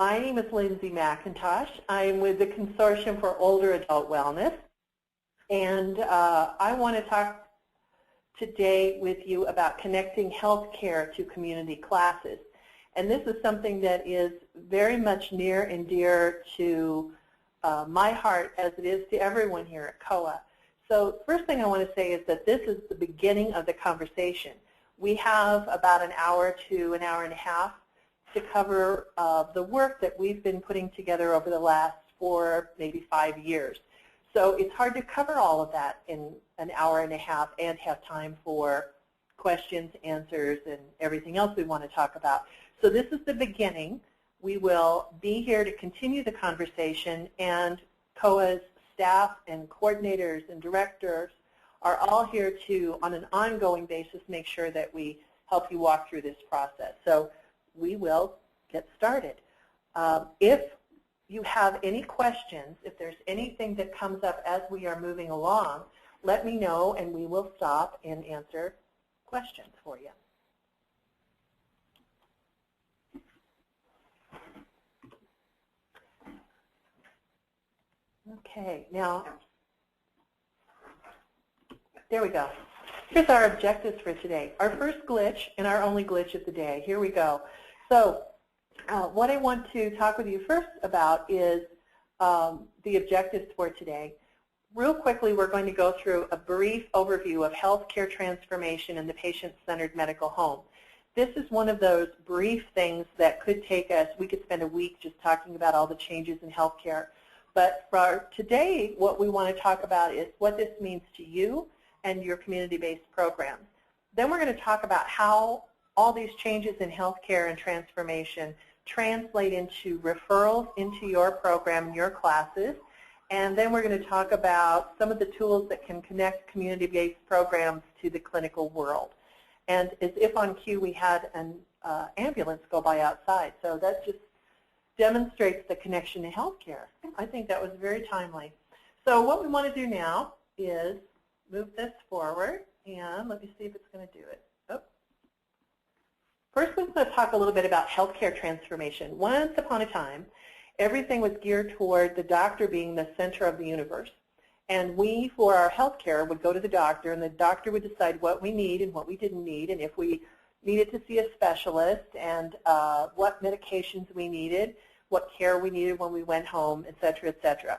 My name is Lindsay McIntosh. I'm with the Consortium for Older Adult Wellness, and I want to talk today with you about connecting healthcare to community classes. And this is something that is very much near and dear to my heart, as it is to everyone here at COA. So first thing I want to say is that this is the beginning of the conversation. We have about an hour to an hour and a half to cover the work that we've been putting together over the last 4, maybe 5 years. So it's hard to cover all of that in an hour and a half and have time for questions, answers, and everything else we want to talk about. So this is the beginning. We will be here to continue the conversation, and COA's staff and coordinators and directors are all here to, on an ongoing basis, make sure that we help you walk through this process. So we will get started. If you have any questions, if there's anything that comes up as we are moving along, let me know and we will stop and answer questions for you. Okay, now, there we go. Here's our objectives for today. Our first glitch and our only glitch of the day. Here we go. So what I want to talk with you first about is the objectives for today. Real quickly, we're going to go through a brief overview of healthcare transformation in the patient-centered medical home. This is one of those brief things that could take us, we could spend a week just talking about all the changes in healthcare. But for today, what we want to talk about is what this means to you and your community-based programs. Then we're going to talk about how all these changes in healthcare and transformation translate into referrals into your program and your classes. And then we're going to talk about some of the tools that can connect community-based programs to the clinical world. And as if on cue, we had an ambulance go by outside. So that just demonstrates the connection to healthcare. I think that was very timely. So what we want to do now is move this forward, and let me see if it's going to do it. Oh. First, we're going to talk a little bit about healthcare transformation. Once upon a time, everything was geared toward the doctor being the center of the universe. And we, for our healthcare, would go to the doctor, and the doctor would decide what we need and what we didn't need, and if we needed to see a specialist, and what medications we needed, what care we needed when we went home, et cetera, et cetera.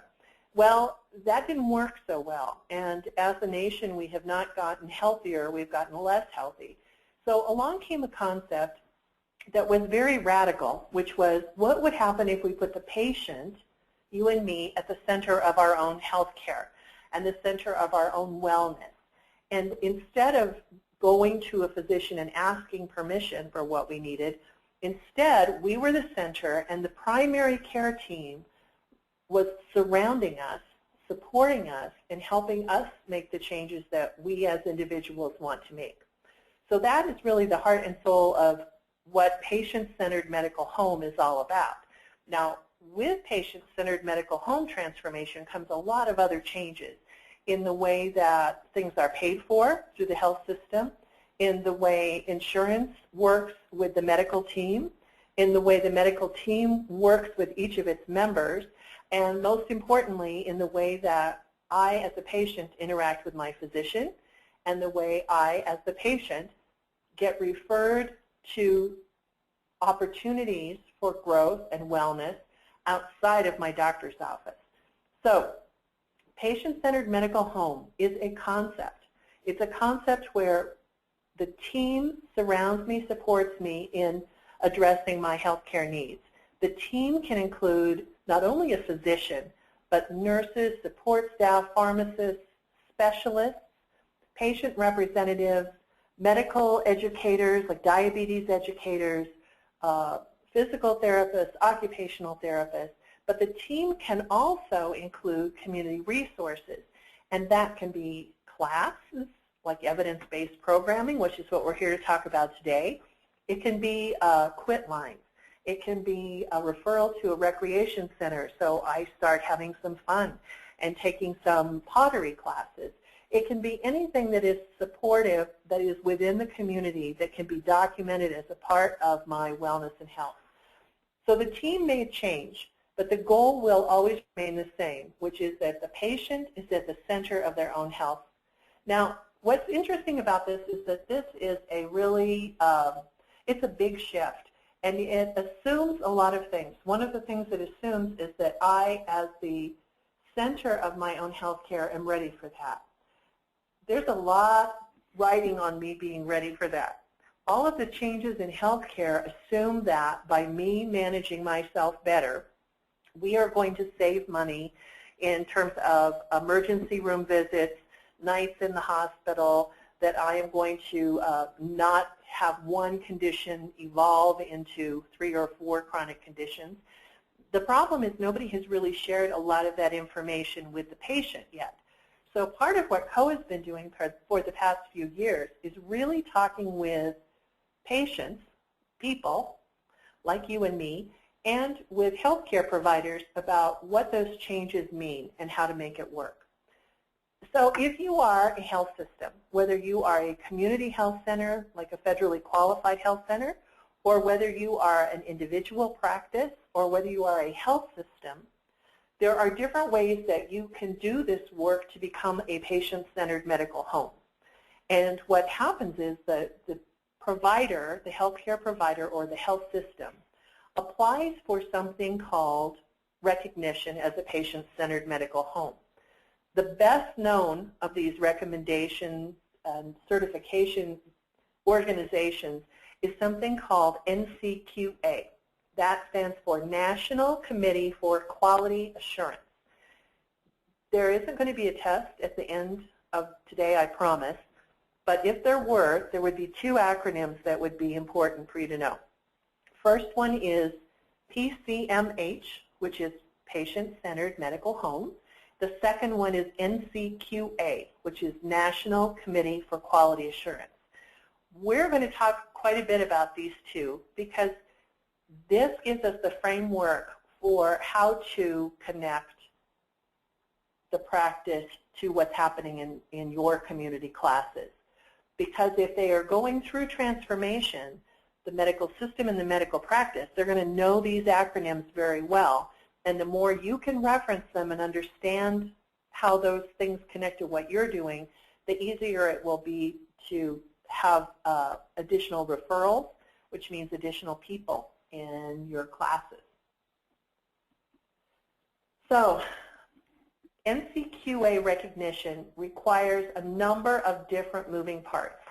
Well, that didn't work so well, and as a nation, we have not gotten healthier, we've gotten less healthy. So along came a concept that was very radical, which was what would happen if we put the patient, you and me, at the center of our own health care and the center of our own wellness. And instead of going to a physician and asking permission for what we needed, instead we were the center, and the primary care team was surrounding us, supporting us, and helping us make the changes that we as individuals want to make. So that is really the heart and soul of what patient-centered medical home is all about. Now, with patient-centered medical home transformation comes a lot of other changes in the way that things are paid for through the health system, in the way insurance works with the medical team, in the way the medical team works with each of its members, and most importantly, in the way that I, as a patient, interact with my physician, and the way I, as the patient, get referred to opportunities for growth and wellness outside of my doctor's office. So, patient-centered medical home is a concept. It's a concept where the team surrounds me, supports me in addressing my healthcare needs. The team can include not only a physician, but nurses, support staff, pharmacists, specialists, patient representatives, medical educators like diabetes educators, physical therapists, occupational therapists. But the team can also include community resources, and that can be classes like evidence-based programming, which is what we're here to talk about today. It can be quit lines. It can be a referral to a recreation center, so I start having some fun and taking some pottery classes. It can be anything that is supportive, that is within the community, that can be documented as a part of my wellness and health. So the team may change, but the goal will always remain the same, which is that the patient is at the center of their own health. Now, what's interesting about this is that this is a really, it's a big shift, and it assumes a lot of things. One of the things it assumes is that I, as the center of my own health care, am ready for that. There's a lot riding on me being ready for that. All of the changes in healthcare assume that by me managing myself better, we are going to save money in terms of emergency room visits, nights in the hospital, that I am going to not have one condition evolve into 3 or 4 chronic conditions. The problem is nobody has really shared a lot of that information with the patient yet. So part of what CO has been doing for the past few years is really talking with patients, people like you and me, and with healthcare providers about what those changes mean and how to make it work. So if you are a health system, whether you are a community health center, like a federally qualified health center, or whether you are an individual practice, or whether you are a health system, there are different ways that you can do this work to become a patient-centered medical home. And what happens is that the provider, the healthcare provider or the health system, applies for something called recognition as a patient-centered medical home. The best known of these recommendations and certification organizations is something called NCQA. That stands for National Committee for Quality Assurance. There isn't going to be a test at the end of today, I promise, but if there were, there would be 2 acronyms that would be important for you to know. First one is PCMH, which is Patient-Centered Medical Home. The second one is NCQA, which is National Committee for Quality Assurance. We're going to talk quite a bit about these 2 because this gives us the framework for how to connect the practice to what's happening in your community classes. Because if they are going through transformation, the medical system and the medical practice, they're going to know these acronyms very well. And the more you can reference them and understand how those things connect to what you're doing, the easier it will be to have additional referrals, which means additional people in your classes. So NCQA recognition requires a number of different moving parts.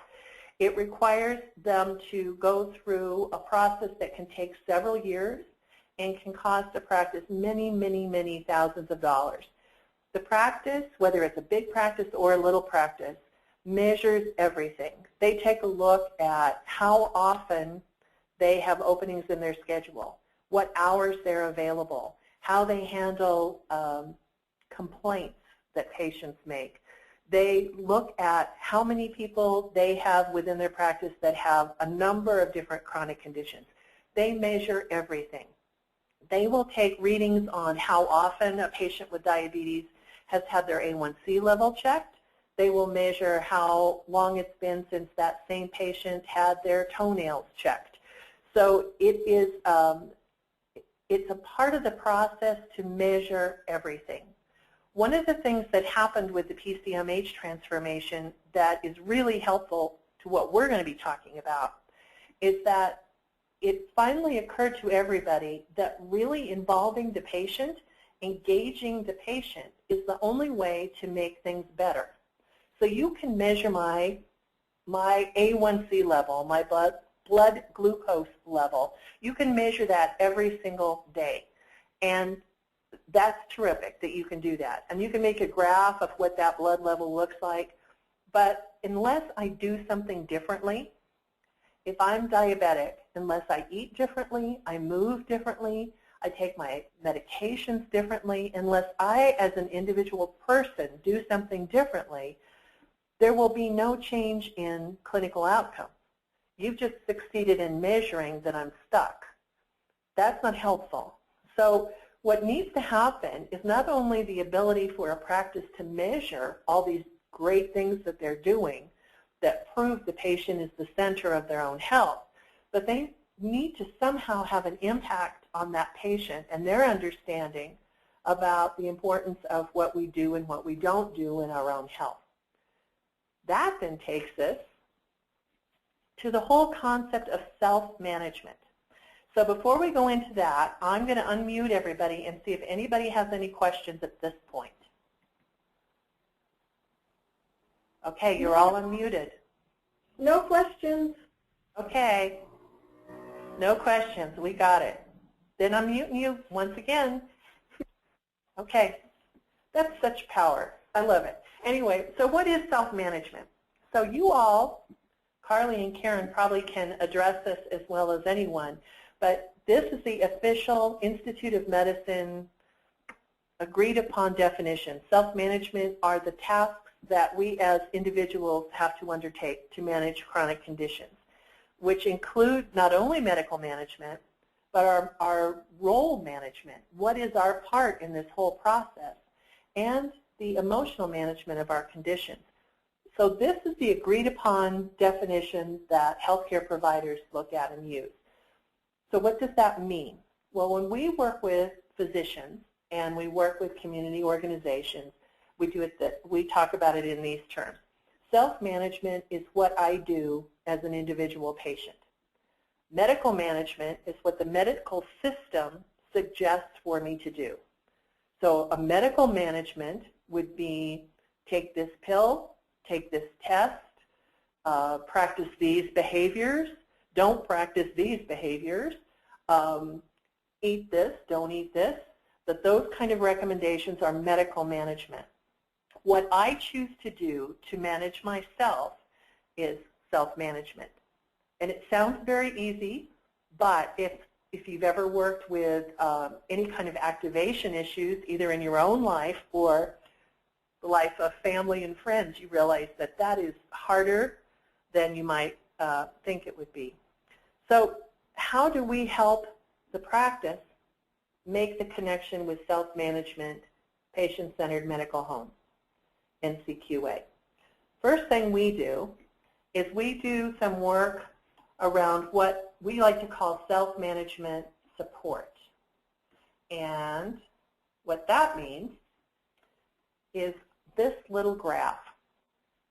It requires them to go through a process that can take several years and can cost a practice many, many, many thousands of dollars. The practice, whether it's a big practice or a little practice, measures everything. They take a look at how often they have openings in their schedule, what hours they're available, how they handle complaints that patients make. They look at how many people they have within their practice that have a number of different chronic conditions. They measure everything. They will take readings on how often a patient with diabetes has had their A1C level checked. They will measure how long it's been since that same patient had their toenails checked. So it is, it's a part of the process to measure everything. One of the things that happened with the PCMH transformation that is really helpful to what we're going to be talking about is that it finally occurred to everybody that really involving the patient, engaging the patient, is the only way to make things better. So you can measure my A1C level, my blood glucose level. You can measure that every single day. And that's terrific that you can do that. And you can make a graph of what that blood level looks like. But unless I do something differently, if I'm diabetic, unless I eat differently, I move differently, I take my medications differently, unless I as an individual person do something differently, there will be no change in clinical outcomes. You've just succeeded in measuring that I'm stuck. That's not helpful. So what needs to happen is not only the ability for a practice to measure all these great things that they're doing that prove the patient is the center of their own health, but they need to somehow have an impact on that patient and their understanding about the importance of what we do and what we don't do in our own health. That then takes us to the whole concept of self-management. So before we go into that, I'm going to unmute everybody and see if anybody has any questions at this point. Okay, you're all unmuted. No questions. Okay, no questions. We got it. Then I'm muting you once again. Okay, that's such power. I love it. Anyway, so what is self-management? So you all, Carly and Karen, probably can address this as well as anyone, but this is the official Institute of Medicine agreed upon definition. Self-management are the tasks that we as individuals have to undertake to manage chronic conditions, which include not only medical management, but our role management. What is our part in this whole process? And the emotional management of our conditions. So this is the agreed upon definition that healthcare providers look at and use. So what does that mean? Well, when we work with physicians and we work with community organizations, we talk about it in these terms. Self-management is what I do as an individual patient. Medical management is what the medical system suggests for me to do. So a medical management would be take this pill, take this test, practice these behaviors, don't practice these behaviors, eat this, don't eat this. But those kind of recommendations are medical management. What I choose to do to manage myself is self-management. And it sounds very easy, but if you've ever worked with any kind of activation issues, either in your own life or the life of family and friends, you realize that that is harder than you might think it would be. So how do we help the practice make the connection with self-management, patient-centered medical home, NCQA? First thing we do is we do some work around what we like to call self-management support. And what that means is this little graph.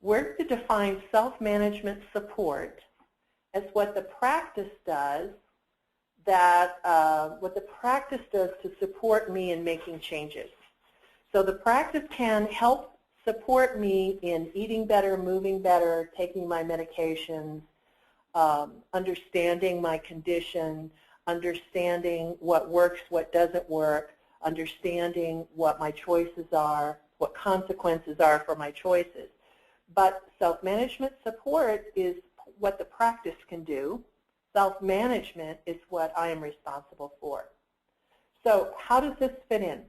We're to define self-management support as what the practice does to support me in making changes. So the practice can help support me in eating better, moving better, taking my medications, understanding my condition, understanding what works, what doesn't work, understanding what my choices are, what consequences are for my choices. But self-management support is what the practice can do. Self-management is what I am responsible for. So how does this fit in?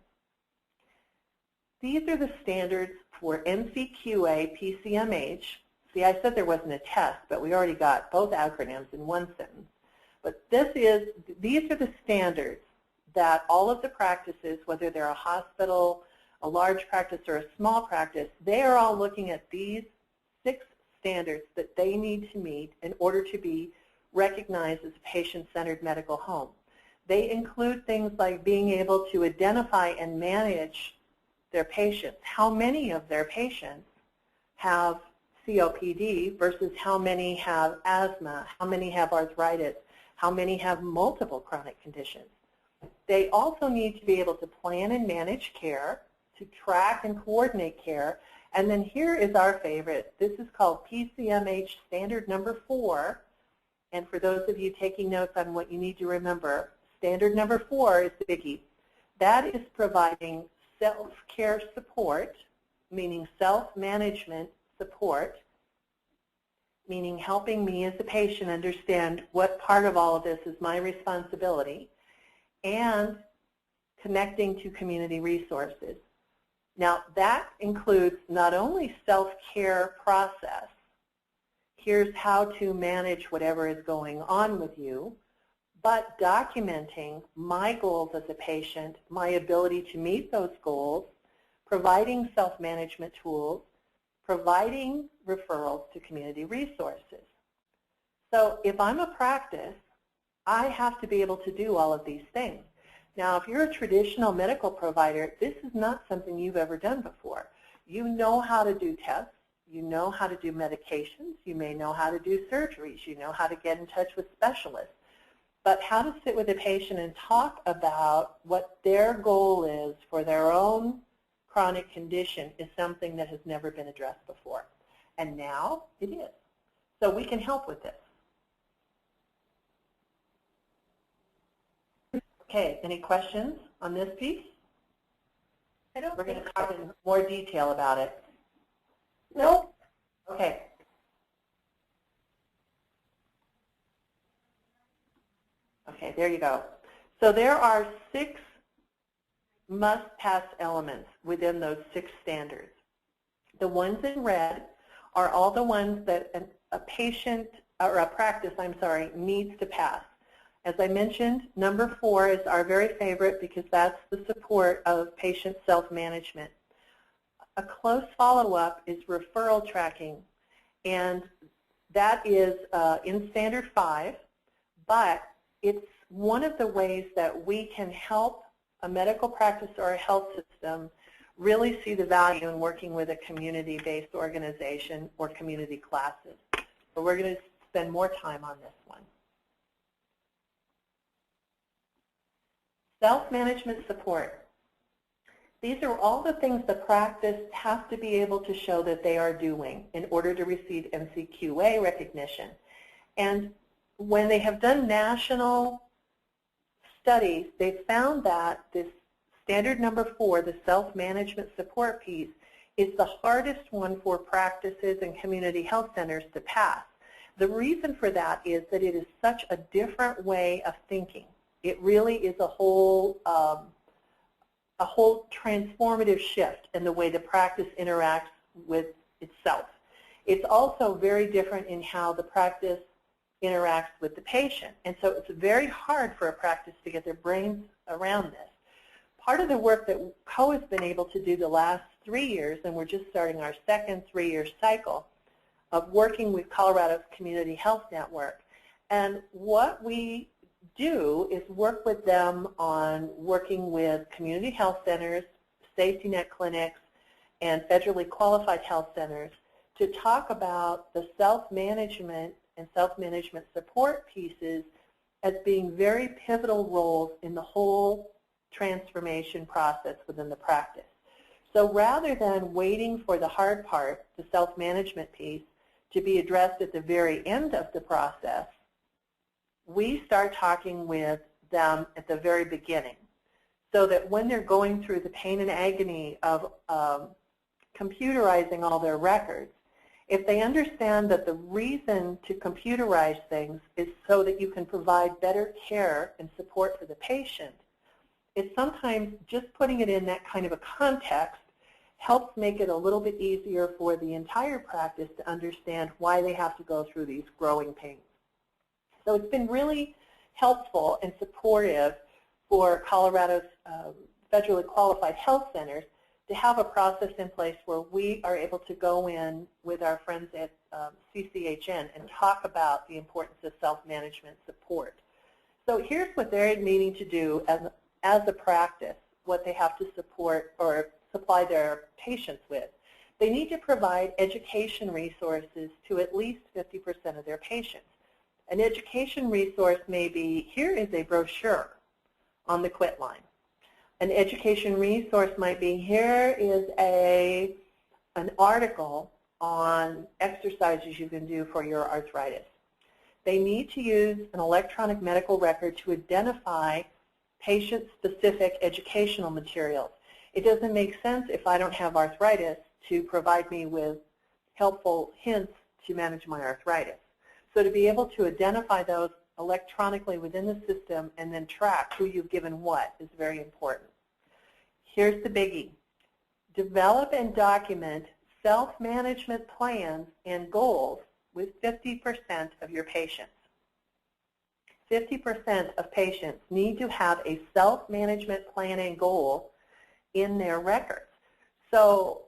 These are the standards for NCQA PCMH. See, I said there wasn't a test, but we already got both acronyms in one sentence. But these are the standards that all of the practices, whether they're a hospital, a large practice, or a small practice, they are all looking at these 6 standards that they need to meet in order to be recognized as a patient-centered medical home. They include things like being able to identify and manage their patients. How many of their patients have COPD versus how many have asthma, how many have arthritis, how many have multiple chronic conditions. They also need to be able to plan and manage care, to track and coordinate care, and then here is our favorite. This is called PCMH standard number 4, and for those of you taking notes on what you need to remember, standard number 4 is the biggie. That is providing self-care support, meaning self-management support, meaning helping me as a patient understand what part of all of this is my responsibility, and connecting to community resources. Now that includes not only self-care process, here's how to manage whatever is going on with you, but documenting my goals as a patient, my ability to meet those goals, providing self-management tools, providing referrals to community resources. So if I'm a practice I have to be able to do all of these things. Now, if you're a traditional medical provider, this is not something you've ever done before. You know how to do tests. You know how to do medications. You may know how to do surgeries. You know how to get in touch with specialists. But how to sit with a patient and talk about what their goal is for their own chronic condition is something that has never been addressed before. And now it is. So we can help with this. Okay, any questions on this piece? We're going to talk in more detail about it. Nope. Okay. Okay, there you go. So there are 6 must-pass elements within those 6 standards. The ones in red are all the ones that a patient, or a practice, I'm sorry, needs to pass. As I mentioned, number 4 is our very favorite because that's the support of patient self-management. A close follow-up is referral tracking, and that is in Standard 5, but it's one of the ways that we can help a medical practice or a health system really see the value in working with a community-based organization or community classes. So we're going to spend more time on this one. Self-management support. These are all the things the practice has to be able to show that they are doing in order to receive NCQA recognition. And when they have done national studies, they've found that this standard number 4, the self-management support piece, is the hardest one for practices and community health centers to pass. The reason for that is that it is such a different way of thinking. It really is a whole transformative shift in the way the practice interacts with itself. It's also very different in how the practice interacts with the patient. And so it's very hard for a practice to get their brains around this. Part of the work that CO has been able to do the last 3 years, and we're just starting our second 3-year cycle of working with Colorado's Community Health Network. And what we do is work with them on working with community health centers, safety net clinics, and federally qualified health centers to talk about the self-management and self-management support pieces as being very pivotal roles in the whole transformation process within the practice. So rather than waiting for the hard part, the self-management piece, to be addressed at the very end of the process, we start talking with them at the very beginning so that when they're going through the pain and agony of computerizing all their records, if they understand that the reason to computerize things is so that you can provide better care and support for the patient, it's sometimes just putting it in that kind of a context helps make it a little bit easier for the entire practice to understand why they have to go through these growing pains. So it's been really helpful and supportive for Colorado's federally qualified health centers to have a process in place where we are able to go in with our friends at CCHN and talk about the importance of self-management support. So here's what they're needing to do as a practice, what they have to support or supply their patients with. They need to provide education resources to at least 50% of their patients. An education resource may be, here is a brochure on the quit line. An education resource might be, here is an article on exercises you can do for your arthritis. They need to use an electronic medical record to identify patient-specific educational materials. It doesn't make sense if I don't have arthritis to provide me with helpful hints to manage my arthritis. So to be able to identify those electronically within the system and then track who you've given what is very important. Here's the biggie. Develop and document self-management plans and goals with 50% of your patients. 50% of patients need to have a self-management plan and goal in their records. So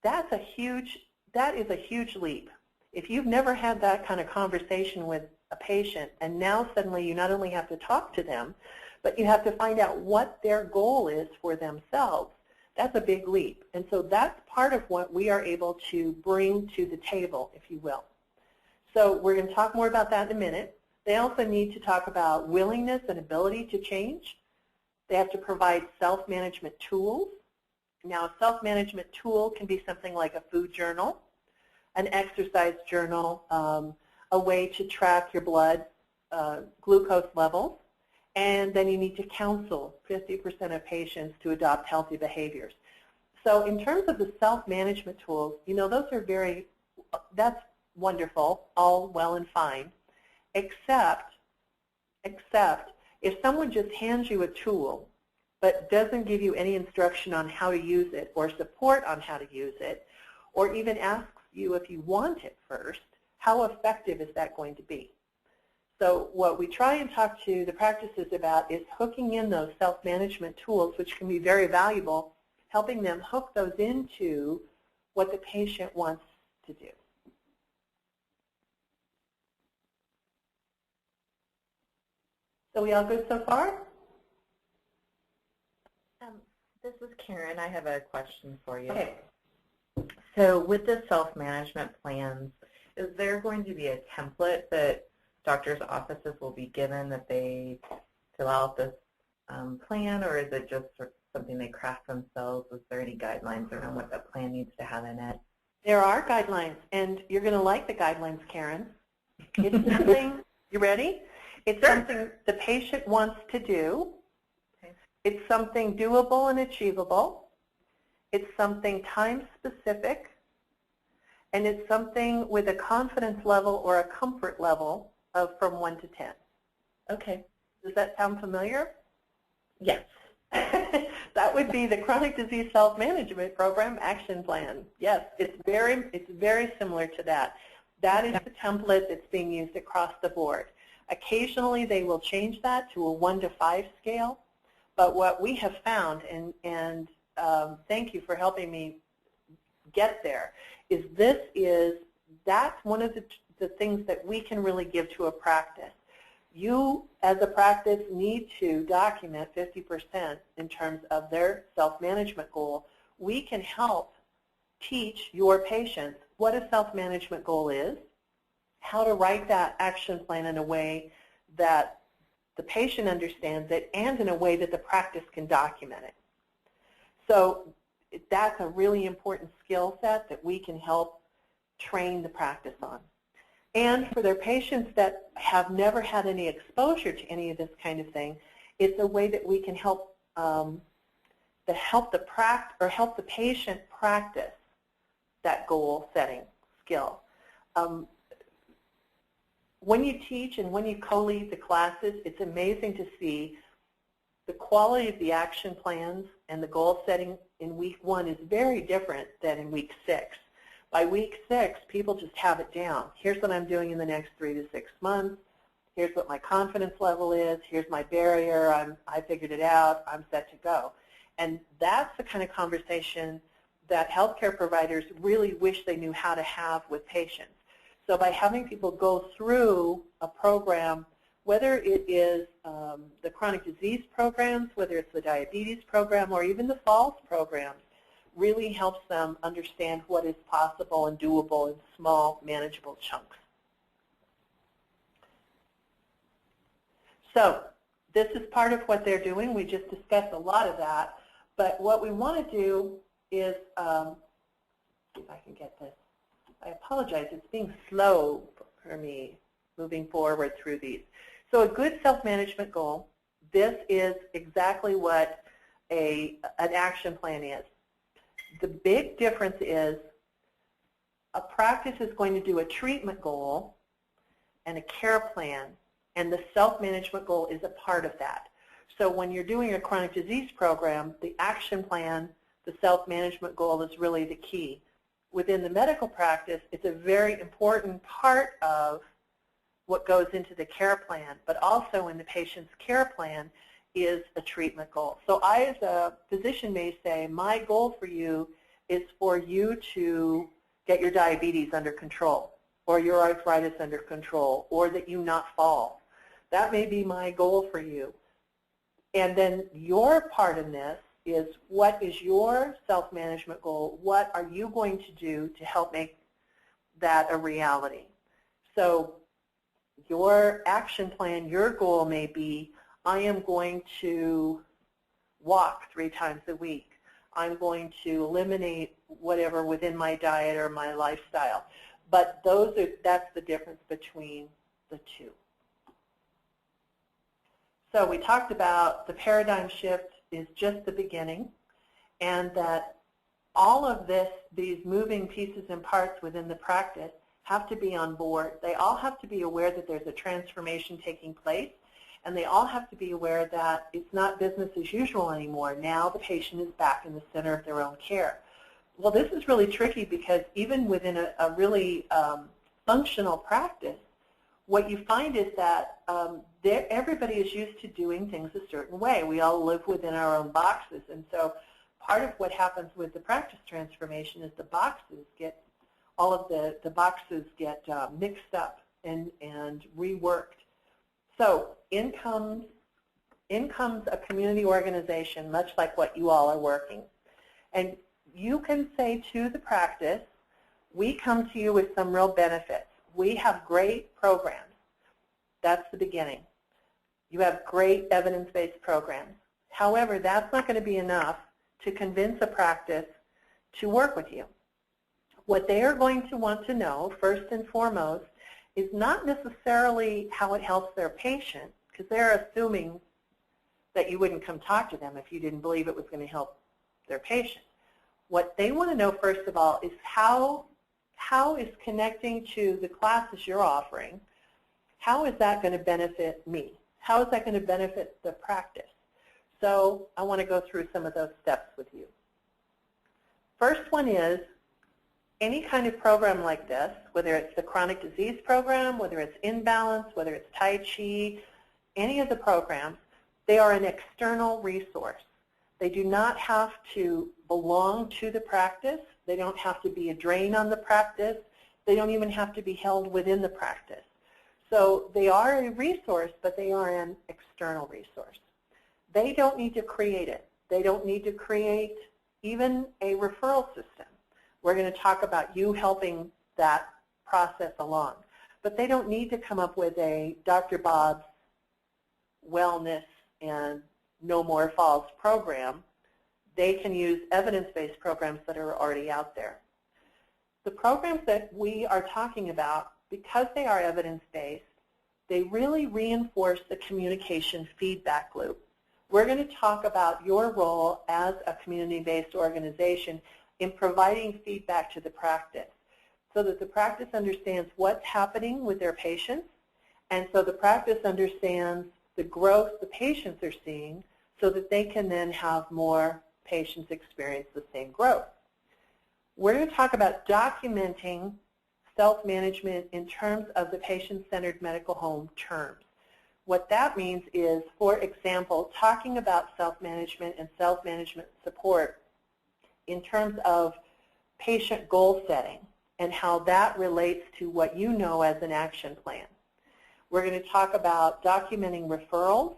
that is a huge leap. If you've never had that kind of conversation with a patient, and now suddenly you not only have to talk to them, but you have to find out what their goal is for themselves, that's a big leap. And so that's part of what we are able to bring to the table, if you will. So we're going to talk more about that in a minute. They also need to talk about willingness and ability to change. They have to provide self-management tools. Now, a self-management tool can be something like a food journal, an exercise journal, a way to track your blood glucose levels, and then you need to counsel 50% of patients to adopt healthy behaviors. So in terms of the self-management tools, those are that's wonderful, all well and fine, except if someone just hands you a tool but doesn't give you any instruction on how to use it or support on how to use it, or even asks you if you want it first, how effective is that going to be? So what we try and talk to the practices about is hooking in those self-management tools, which can be very valuable, helping them hook those into what the patient wants to do. So we all good so far? This is Karen. I have a question for you. Okay. So with the self-management plans, is there going to be a template that doctors' offices will be given that they fill out this plan, or is it just something they craft themselves? Is there any guidelines around what that plan needs to have in it? There are guidelines, and you're going to like the guidelines, Karen. It's something, you ready? It's something the patient wants to do. Okay. It's something doable and achievable. It's something time-specific. And it's something with a confidence level or a comfort level of from 1 to 10. Okay. Does that sound familiar? Yes. That would be the Chronic Disease Self-Management Program Action Plan. Yes, it's very similar to that. That is the template that's being used across the board. Occasionally they will change that to a 1 to 5 scale, but what we have found, and thank you for helping me get there, is that's one of the things that we can really give to a practice. You, as a practice, need to document 50% in terms of their self-management goal. We can help teach your patients what a self-management goal is, how to write that action plan in a way that the patient understands it, and in a way that the practice can document it. So that's a really important skill set that we can help train the practice on. And for their patients that have never had any exposure to any of this kind of thing, it's a way that we can help help the patient practice that goal-setting skill. When you teach and when you co-lead the classes, it's amazing to see the quality of the action plans and the goal setting in week 1 is very different than in week 6. By week 6, people just have it down. Here's what I'm doing in the next 3 to 6 months. Here's what my confidence level is. Here's my barrier. I figured it out. I'm set to go. And that's the kind of conversation that healthcare providers really wish they knew how to have with patients. So by having people go through a program, whether it is the chronic disease programs, whether it's the diabetes program, or even the falls programs, really helps them understand what is possible and doable in small, manageable chunks. So this is part of what they're doing. We just discussed a lot of that. But what we want to do is, see if I can get this. I apologize. It's being slow for me moving forward through these. So a good self-management goal, this is exactly what an action plan is. The big difference is a practice is going to do a treatment goal and a care plan, and the self-management goal is a part of that. So when you're doing a chronic disease program, the action plan, the self-management goal is really the key. Within the medical practice, it's a very important part of what goes into the care plan, but also in the patient's care plan is a treatment goal. So I, as a physician, may say, my goal for you is for you to get your diabetes under control. or your arthritis under control, or that you not fall. That may be my goal for you. And then your part in this is, what is your self-management goal? What are you going to do to help make that a reality? So your action plan, your goal may be, I am going to walk 3 times a week. I'm going to eliminate whatever within my diet or my lifestyle. But that's the difference between the two. So we talked about the paradigm shift is just the beginning, and that all of these moving pieces and parts within the practice have to be on board. They all have to be aware that there's a transformation taking place, and they all have to be aware that it's not business as usual anymore. Now the patient is back in the center of their own care. Well, this is really tricky because even within a really functional practice, what you find is that everybody is used to doing things a certain way. We all live within our own boxes, and so part of what happens with the practice transformation is the boxes get mixed up and reworked. So in comes a community organization, much like what you all are working, and you can say to the practice, we come to you with some real benefits. We have great programs. That's the beginning. You have great evidence-based programs. However, that's not going to be enough to convince a practice to work with you. What they are going to want to know, first and foremost, is not necessarily how it helps their patient, because they're assuming that you wouldn't come talk to them if you didn't believe it was going to help their patient. What they want to know, first of all, is how is connecting to the classes you're offering, how is that going to benefit me? How is that going to benefit the practice? So I want to go through some of those steps with you. First one is, any kind of program like this, whether it's the chronic disease program, whether it's Imbalance, whether it's Tai Chi, any of the programs, they are an external resource. They do not have to belong to the practice. They don't have to be a drain on the practice. They don't even have to be held within the practice. So they are a resource, but they are an external resource. They don't need to create it. They don't need to create even a referral system. We're going to talk about you helping that process along. But they don't need to come up with a Dr. Bob's wellness and no more falls program. They can use evidence-based programs that are already out there. The programs that we are talking about, because they are evidence-based, they really reinforce the communication feedback loop. We're going to talk about your role as a community-based organization in providing feedback to the practice so that the practice understands what's happening with their patients, and so the practice understands the growth the patients are seeing so that they can then have more patients experience the same growth. We're going to talk about documenting self-management in terms of the patient-centered medical home terms. What that means is, for example, talking about self-management and self-management support in terms of patient goal setting and how that relates to what you know as an action plan. We're going to talk about documenting referrals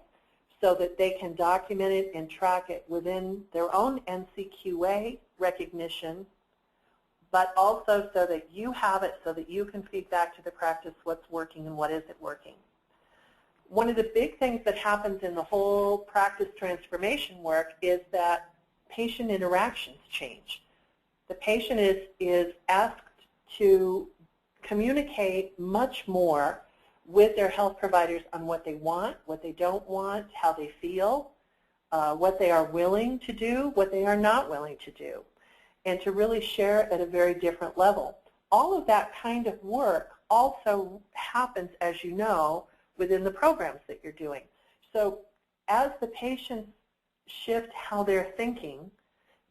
so that they can document it and track it within their own NCQA recognition, but also so that you have it so that you can feed back to the practice what's working and what isn't working. One of the big things that happens in the whole practice transformation work is that patient interactions change. The patient is asked to communicate much more with their health providers on what they want, what they don't want, how they feel, what they are willing to do, what they are not willing to do, and to really share at a very different level. All of that kind of work also happens, as you know, within the programs that you're doing. So as the patients shift how they're thinking,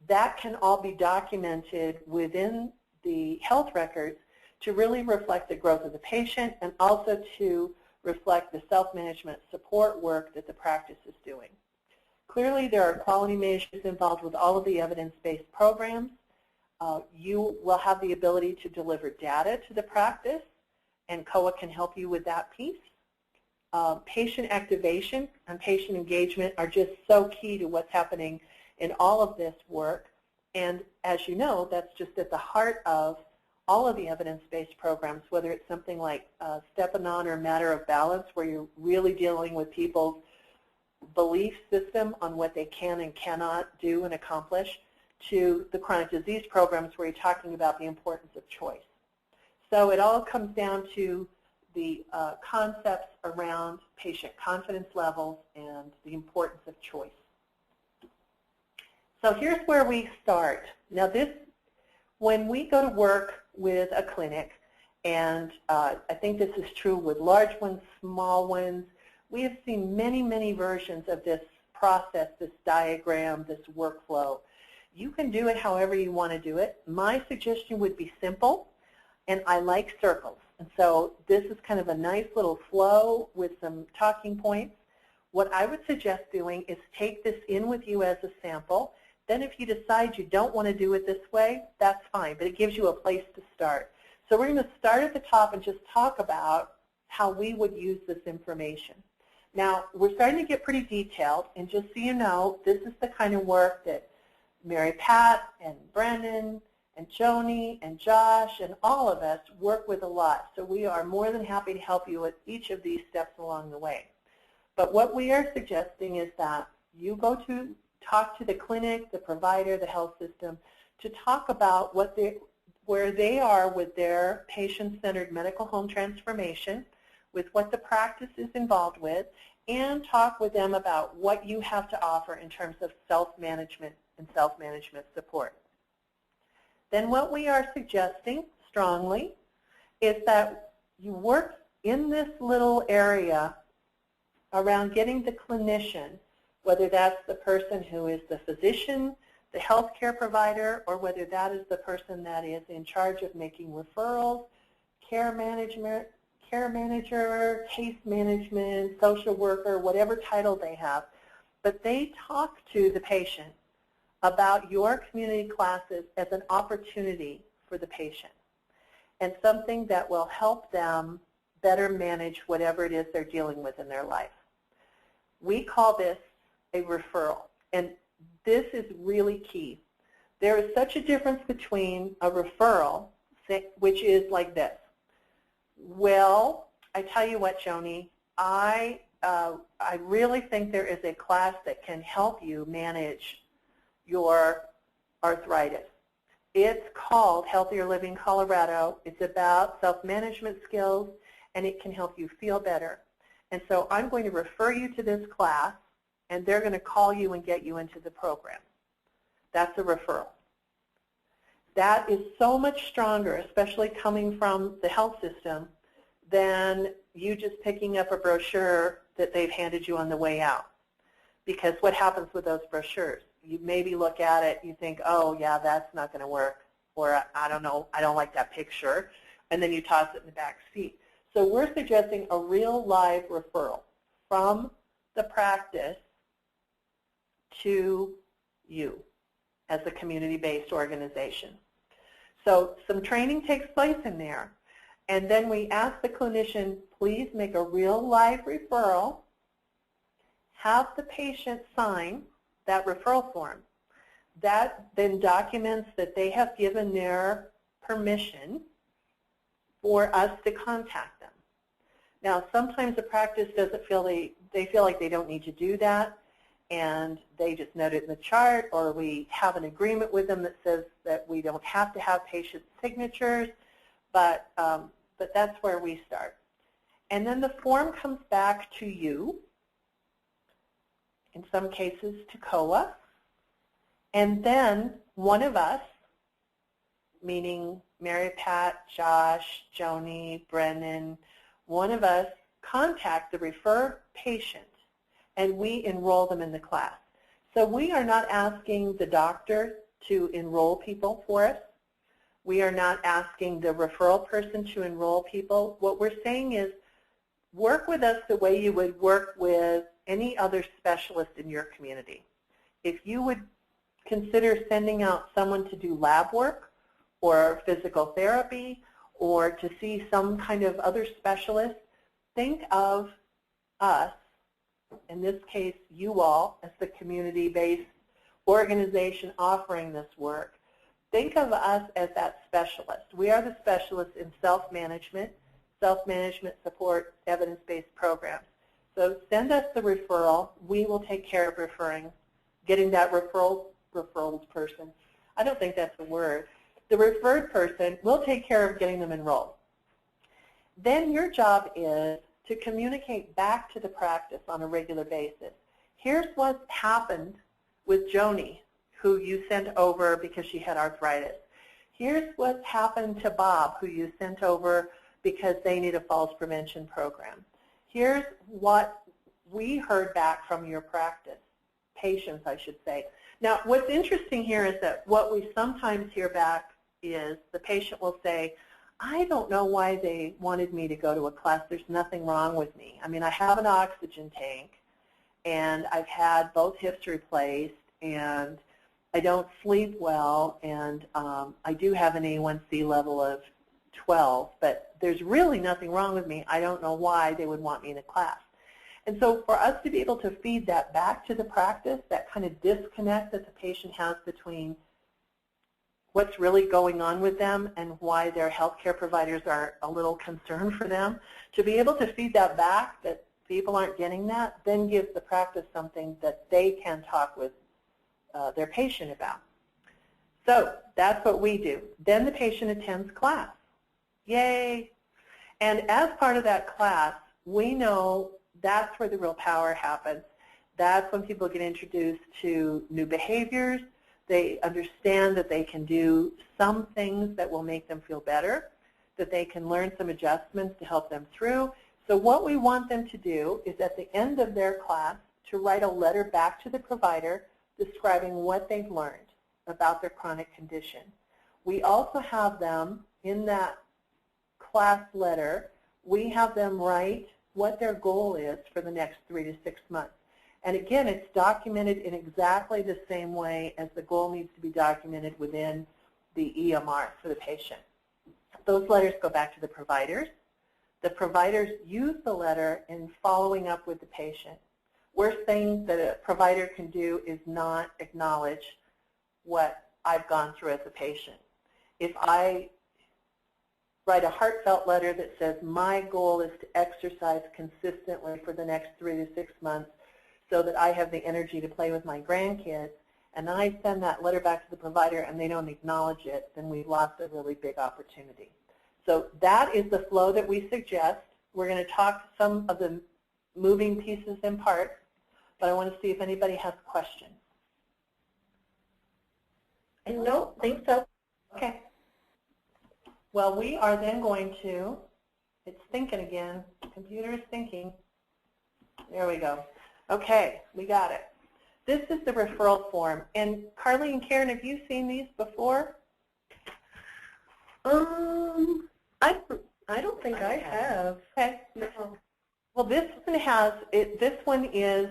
that can all be documented within the health records to really reflect the growth of the patient and also to reflect the self-management support work that the practice is doing. Clearly, there are quality measures involved with all of the evidence-based programs. You will have the ability to deliver data to the practice and COA can help you with that piece. Patient activation and patient engagement are just so key to what's happening in all of this work. And as you know, that's just at the heart of all of the evidence-based programs, whether it's something like Step-A-Non or Matter of Balance, where you're really dealing with people's belief system on what they can and cannot do and accomplish, to the chronic disease programs where you're talking about the importance of choice. So it all comes down to the concepts around patient confidence levels and the importance of choice. So here's where we start. Now when we go to work with a clinic, and I think this is true with large ones, small ones, we have seen many, many versions of this process, this diagram, this workflow. You can do it however you want to do it. My suggestion would be simple, and I like circles. And so this is kind of a nice little flow with some talking points. What I would suggest doing is take this in with you as a sample. Then if you decide you don't want to do it this way, that's fine, but it gives you a place to start. So we're going to start at the top and just talk about how we would use this information. Now, we're starting to get pretty detailed, and just so you know, this is the kind of work that Mary Pat and Brendan and Joni and Josh and all of us work with a lot. So we are more than happy to help you with each of these steps along the way. But what we are suggesting is that you go to talk to the clinic, the provider, the health system, to talk about where they are with their patient-centered medical home transformation, with what the practice is involved with, and talk with them about what you have to offer in terms of self-management and self-management support. Then what we are suggesting strongly is that you work in this little area around getting the clinician, whether that's the person who is the physician, the healthcare provider, or whether that is the person that is in charge of making referrals, care manager, case management, social worker, whatever title they have. But they talk to the patient about your community classes as an opportunity for the patient and something that will help them better manage whatever it is they're dealing with in their life. We call this a referral, and this is really key. There is such a difference between a referral, which is like this. Well, I tell you what, Joni, I really think there is a class that can help you manage your arthritis. It's called Healthier Living Colorado. It's about self-management skills, and it can help you feel better. And so I'm going to refer you to this class, and they're going to call you and get you into the program. That's a referral. That is so much stronger, especially coming from the health system, than you just picking up a brochure that they've handed you on the way out. Because what happens with those brochures? You maybe look at it, you think, oh, yeah, that's not going to work, or I don't know, I don't like that picture, and then you toss it in the back seat. So we're suggesting a real live referral from the practice to you as a community-based organization. So some training takes place in there, and then we ask the clinician, please make a real live referral, have the patient sign that referral form. That then documents that they have given their permission for us to contact them. Now, sometimes the practice doesn't feel they feel like they don't need to do that, and they just note it in the chart, or we have an agreement with them that says that we don't have to have patient signatures, but that's where we start. And then the form comes back to you, in some cases to COA, and then one of us, meaning Mary Pat, Josh, Joni, Brennan, one of us contact the refer patient, and we enroll them in the class. So we are not asking the doctor to enroll people for us. We are not asking the referral person to enroll people. What we're saying is work with us the way you would work with any other specialist in your community. If you would consider sending out someone to do lab work or physical therapy or to see some kind of other specialist, think of us, in this case you all, as the community-based organization offering this work. Think of us as that specialist. We are the specialists in self-management support, evidence-based programs. So send us the referral. We will take care of getting that referrals person. I don't think that's a word. The referred person will take care of getting them enrolled. Then your job is to communicate back to the practice on a regular basis. Here's what happened with Joni, who you sent over because she had arthritis. Here's what happened to Bob, who you sent over because they need a falls prevention program. Here's what we heard back from your practice, patients I should say. Now what's interesting here is that what we sometimes hear back is the patient will say, I don't know why they wanted me to go to a class. There's nothing wrong with me. I mean, I have an oxygen tank, and I've had both hips replaced, and I don't sleep well, and I do have an A1C level of 12, but there's really nothing wrong with me. I don't know why they would want me in a class. And so for us to be able to feed that back to the practice, that kind of disconnect that the patient has between what's really going on with them and why their healthcare providers are a little concerned for them, to be able to feed that back, that people aren't getting that, then gives the practice something that they can talk with their patient about. So that's what we do. Then the patient attends class. Yay! And as part of that class, we know that's where the real power happens. That's when people get introduced to new behaviors. They understand that they can do some things that will make them feel better, that they can learn some adjustments to help them through. So what we want them to do is at the end of their class to write a letter back to the provider describing what they've learned about their chronic condition. We also have them in that class letter, we have them write what their goal is for the next 3 to 6 months. And again, it's documented in exactly the same way as the goal needs to be documented within the EMR for the patient. Those letters go back to the providers. The providers use the letter in following up with the patient. Worst thing that a provider can do is not acknowledge what I've gone through as a patient. If I write a heartfelt letter that says my goal is to exercise consistently for the next 3 to 6 months so that I have the energy to play with my grandkids, and then I send that letter back to the provider and they don't acknowledge it, then we've lost a really big opportunity. So that is the flow that we suggest. We're going to talk some of the moving pieces in parts, but I want to see if anybody has questions. I don't think so. Okay. Well, we are then going to, it's thinking again, the computer is thinking. There we go. Okay, we got it. This is the referral form. And Carly and Karen, have you seen these before? I don't think I have. Okay. No. Well, this one has, this one is,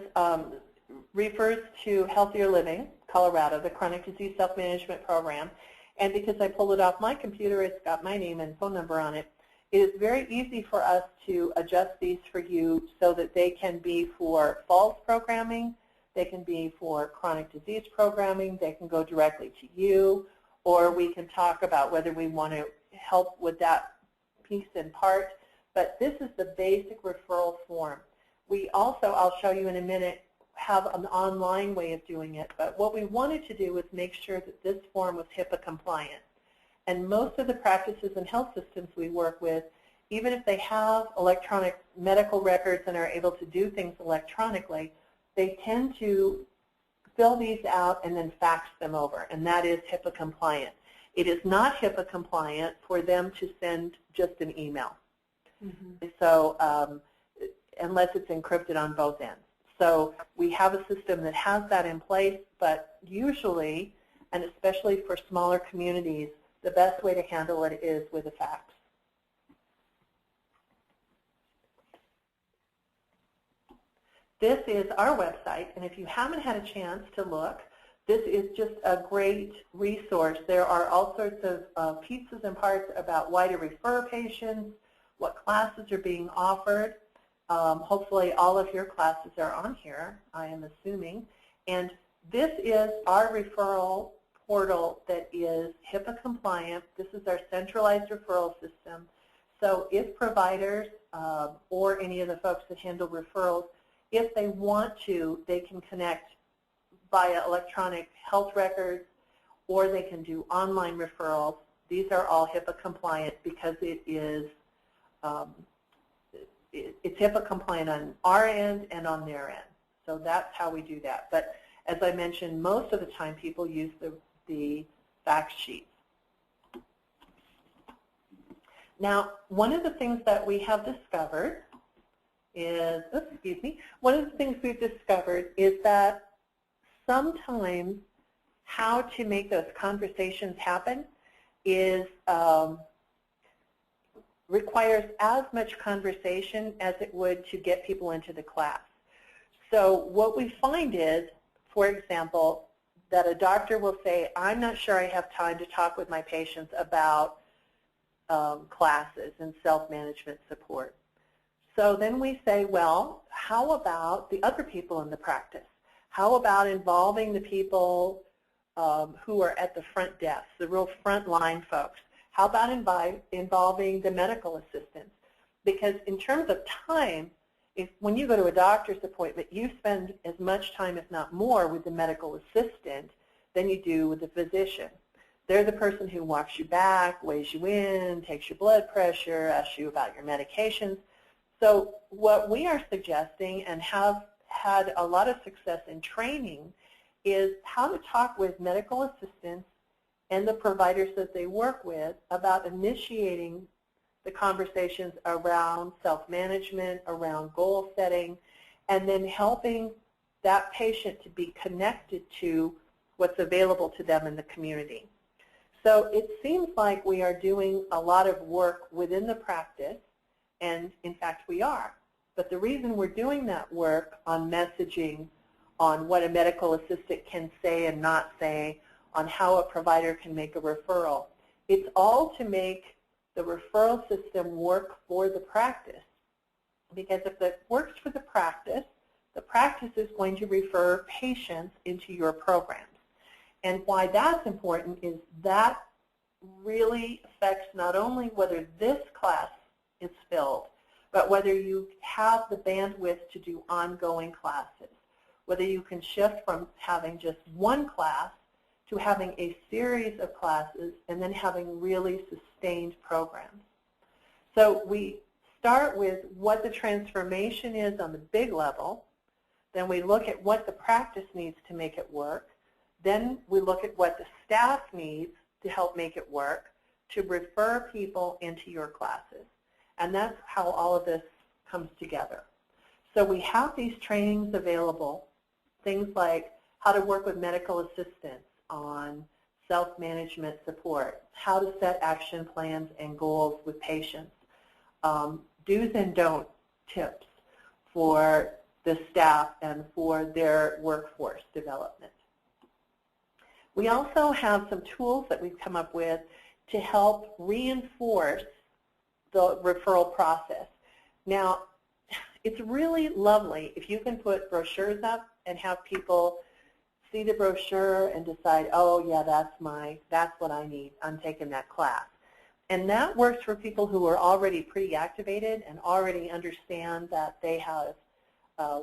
refers to Healthier Living, Colorado, the Chronic Disease Self-Management Program. And because I pulled it off my computer, it's got my name and phone number on it. It is very easy for us to adjust these for you so that they can be for falls programming, they can be for chronic disease programming, they can go directly to you, or we can talk about whether we want to help with that piece in part. But this is the basic referral form. We also, I'll show you in a minute, have an online way of doing it. But what we wanted to do was make sure that this form was HIPAA compliant. And most of the practices and health systems we work with, even if they have electronic medical records and are able to do things electronically, they tend to fill these out and then fax them over, and that is HIPAA compliant. It is not HIPAA compliant for them to send just an email. Mm-hmm. So unless it's encrypted on both ends. So we have a system that has that in place, but usually, and especially for smaller communities, the best way to handle it is with a fax. This is our website, and if you haven't had a chance to look, this is just a great resource. There are all sorts of pieces and parts about why to refer patients, what classes are being offered. Hopefully all of your classes are on here, I am assuming. And this is our referral portal that is HIPAA compliant. This is our centralized referral system. So if providers or any of the folks that handle referrals, if they want to, they can connect via electronic health records, or they can do online referrals. These are all HIPAA compliant because it is it's HIPAA compliant on our end and on their end. So that's how we do that. But as I mentioned, most of the time people use the fact sheets. Now, one of the things that we have discovered is, one of the things we've discovered is that sometimes how to make those conversations happen is requires as much conversation as it would to get people into the class. So what we find is, for example, that a doctor will say, I'm not sure I have time to talk with my patients about classes and self-management support. So then we say, well, how about the other people in the practice? How about involving the people who are at the front desk, the real front-line folks? How about involving the medical assistants? Because in terms of time, when you go to a doctor's appointment, you spend as much time, if not more, with the medical assistant than you do with the physician. They're the person who walks you back, weighs you in, takes your blood pressure, asks you about your medications. So what we are suggesting and have had a lot of success in training is how to talk with medical assistants and the providers that they work with about initiating the conversations around self-management, around goal setting, and then helping that patient to be connected to what's available to them in the community. So it seems like we are doing a lot of work within the practice, and in fact we are. But the reason we're doing that work on messaging, on what a medical assistant can say and not say, on how a provider can make a referral, it's all to make the referral system work for the practice. Because if it works for the practice is going to refer patients into your programs. And why that's important is that really affects not only whether this class is filled, but whether you have the bandwidth to do ongoing classes, whether you can shift from having just one class to having a series of classes and then having really sustained programs. So we start with what the transformation is on the big level, then we look at what the practice needs to make it work, then we look at what the staff needs to help make it work, to refer people into your classes. And that's how all of this comes together. So we have these trainings available, things like how to work with medical assistants on self-management support, how to set action plans and goals with patients, do's and don't tips for the staff and for their workforce development. We also have some tools that we've come up with to help reinforce the referral process. Now, it's really lovely if you can put brochures up and have people see the brochure and decide, oh yeah, that's what I need, I'm taking that class. And that works for people who are already pretty activated and already understand that they have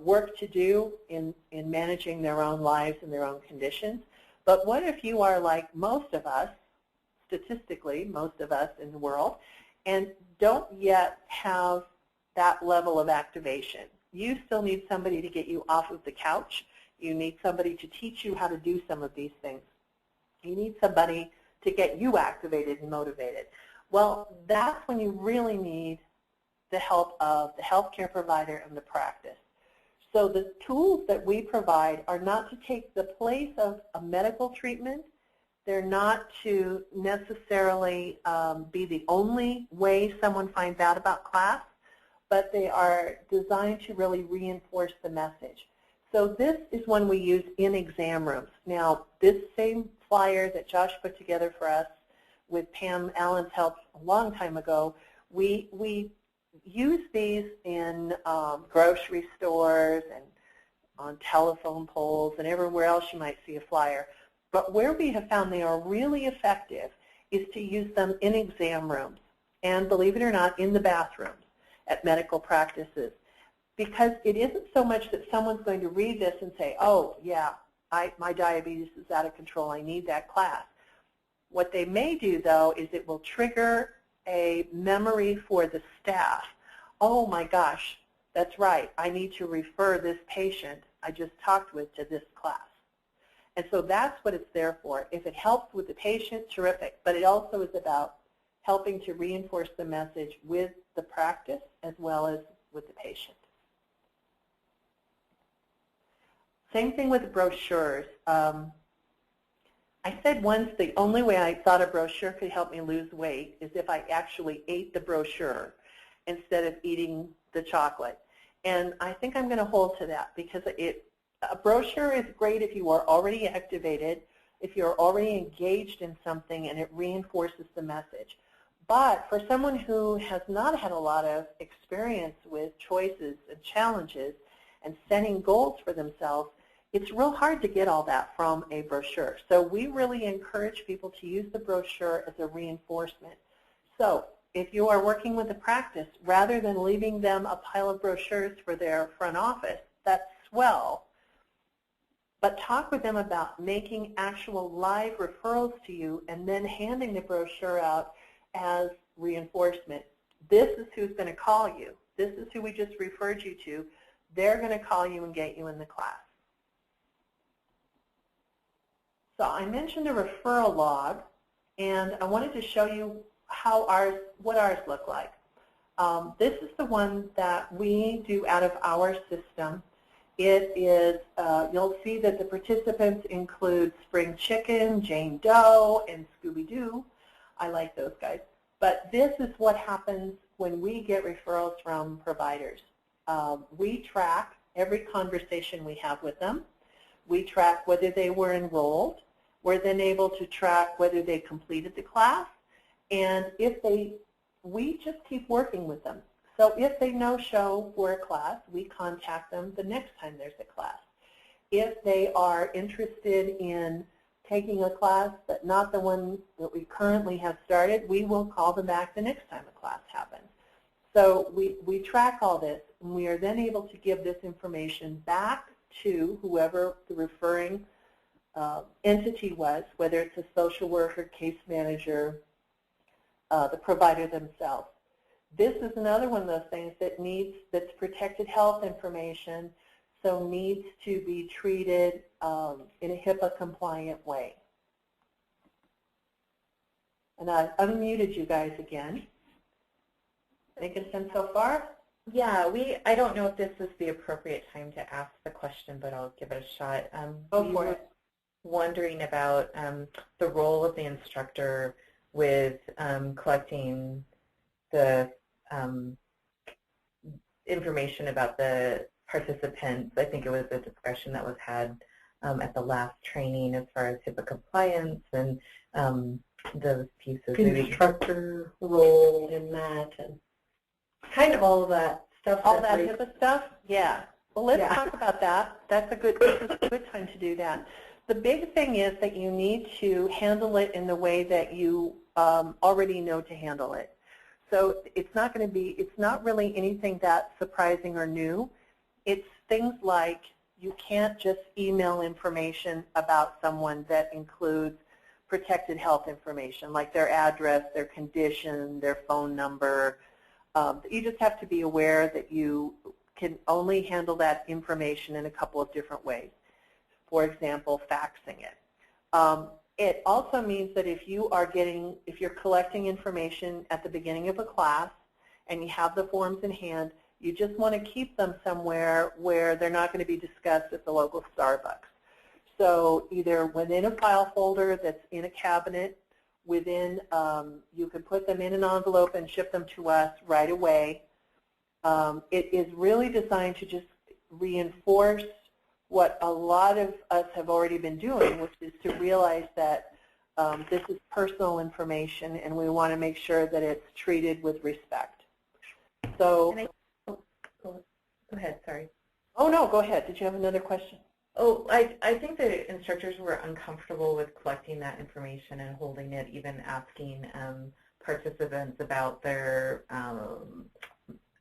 work to do in managing their own lives and their own conditions. But what if you are like most of us, statistically, most of us in the world, and don't yet have that level of activation? You still need somebody to get you off of the couch. You need somebody to teach you how to do some of these things. You need somebody to get you activated and motivated. Well, that's when you really need the help of the healthcare provider and the practice. So the tools that we provide are not to take the place of a medical treatment. They're not to necessarily be the only way someone finds out about class, but they are designed to really reinforce the message. So this is one we use in exam rooms. Now, this same flyer that Josh put together for us with Pam Allen's help a long time ago, we use these in grocery stores and on telephone poles and everywhere else you might see a flyer. But where we have found they are really effective is to use them in exam rooms and, believe it or not, in the bathrooms at medical practices. Because it isn't so much that someone's going to read this and say, oh, yeah, my diabetes is out of control, I need that class. What they may do, though, is it will trigger a memory for the staff. Oh, my gosh, that's right, I need to refer this patient I just talked with to this class. And so that's what it's there for. If it helps with the patient, terrific. But it also is about helping to reinforce the message with the practice as well as with the patient. Same thing with brochures. I said once the only way I thought a brochure could help me lose weight is if I actually ate the brochure instead of eating the chocolate. And I think I'm going to hold to that because a brochure is great if you are already activated, if you're already engaged in something and it reinforces the message. But for someone who has not had a lot of experience with choices and challenges and setting goals for themselves, it's real hard to get all that from a brochure. So we really encourage people to use the brochure as a reinforcement. So if you are working with a practice, rather than leaving them a pile of brochures for their front office, that's swell. But talk with them about making actual live referrals to you and then handing the brochure out as reinforcement. This is who's going to call you. This is who we just referred you to. They're going to call you and get you in the class. So I mentioned a referral log, and I wanted to show you what ours look like. This is the one that we do out of our system. It is, you'll see that the participants include Spring Chicken, Jane Doe, and Scooby-Doo. I like those guys. But this is what happens when we get referrals from providers. We track every conversation we have with them. We track whether they were enrolled. We're then able to track whether they completed the class. And we just keep working with them. So if they no-show for a class, we contact them the next time there's a class. If they are interested in taking a class but not the one that we currently have started, we will call them back the next time a class happens. So we track all this, and we are then able to give this information back to whoever the referring entity was, whether it's a social worker, case manager, the provider themselves. This is another one of those things that's protected health information, so needs to be treated in a HIPAA-compliant way. And I've unmuted you guys again. Making sense so far? Yeah, I don't know if this is the appropriate time to ask the question, but I'll give it a shot. Go for it. Wondering about the role of the instructor with collecting the information about the participants. I think it was a discussion that was had at the last training as far as HIPAA compliance and those pieces. The instructor role in that and kind of all of that stuff. All that HIPAA stuff? Yeah. Well, let's talk about that. This is a good time to do that. The big thing is that you need to handle it in the way that you already know to handle it. So it's not really anything that surprising or new. It's things like you can't just email information about someone that includes protected health information, like their address, their condition, their phone number. You just have to be aware that you can only handle that information in a couple of different ways. For example, faxing it. It also means that if you're collecting information at the beginning of a class and you have the forms in hand, you just want to keep them somewhere where they're not going to be discussed at the local Starbucks. So either within a file folder that's in a cabinet, you can put them in an envelope and ship them to us right away. It is really designed to just reinforce what a lot of us have already been doing, which is to realize that this is personal information and we want to make sure that it's treated with respect. So, Go ahead, sorry. oh no, go ahead. Did you have another question? Oh, I think the instructors were uncomfortable with collecting that information and holding it, even asking participants about their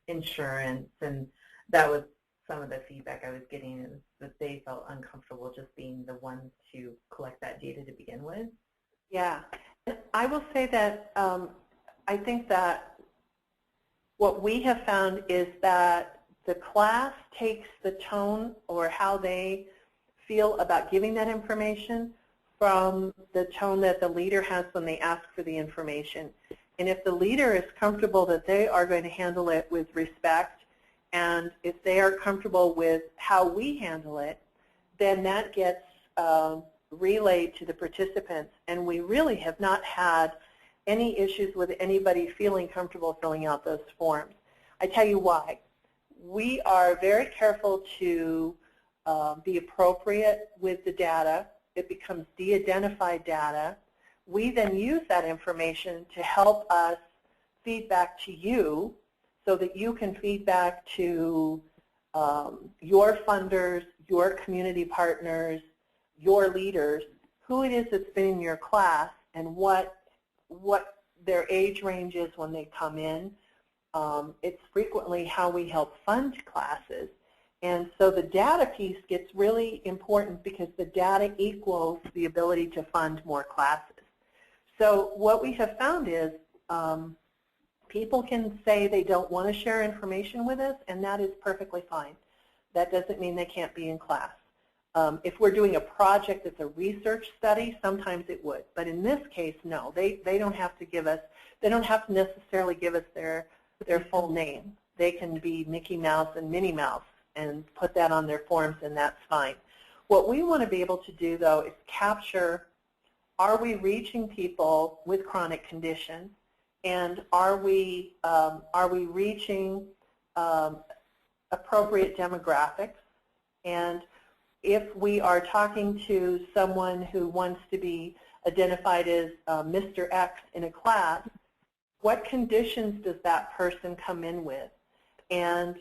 insurance, and that was some of the feedback I was getting, is that they felt uncomfortable just being the ones to collect that data to begin with. Yeah, I will say that I think that what we have found is that the class takes the tone or how they feel about giving that information from the tone that the leader has when they ask for the information. And if the leader is comfortable that they are going to handle it with respect, and if they are comfortable with how we handle it, then that gets relayed to the participants. And we really have not had any issues with anybody feeling comfortable filling out those forms. I tell you why. We are very careful to be appropriate with the data. It becomes de-identified data. We then use that information to help us feed back to you so that you can feed back to your funders, your community partners, your leaders, who it is that's been in your class and what their age range is when they come in. It's frequently how we help fund classes. And so the data piece gets really important because the data equals the ability to fund more classes. So what we have found is people can say they don't want to share information with us, and that is perfectly fine. That doesn't mean they can't be in class. If we're doing a project that's a research study, sometimes it would. But in this case, no. They don't have to give us, they don't have to necessarily give us their full name. They can be Mickey Mouse and Minnie Mouse and put that on their forms, and that's fine. What we want to be able to do, though, is capture, are we reaching people with chronic conditions, and are we reaching appropriate demographics? And if we are talking to someone who wants to be identified as Mr. X in a class, what conditions does that person come in with? And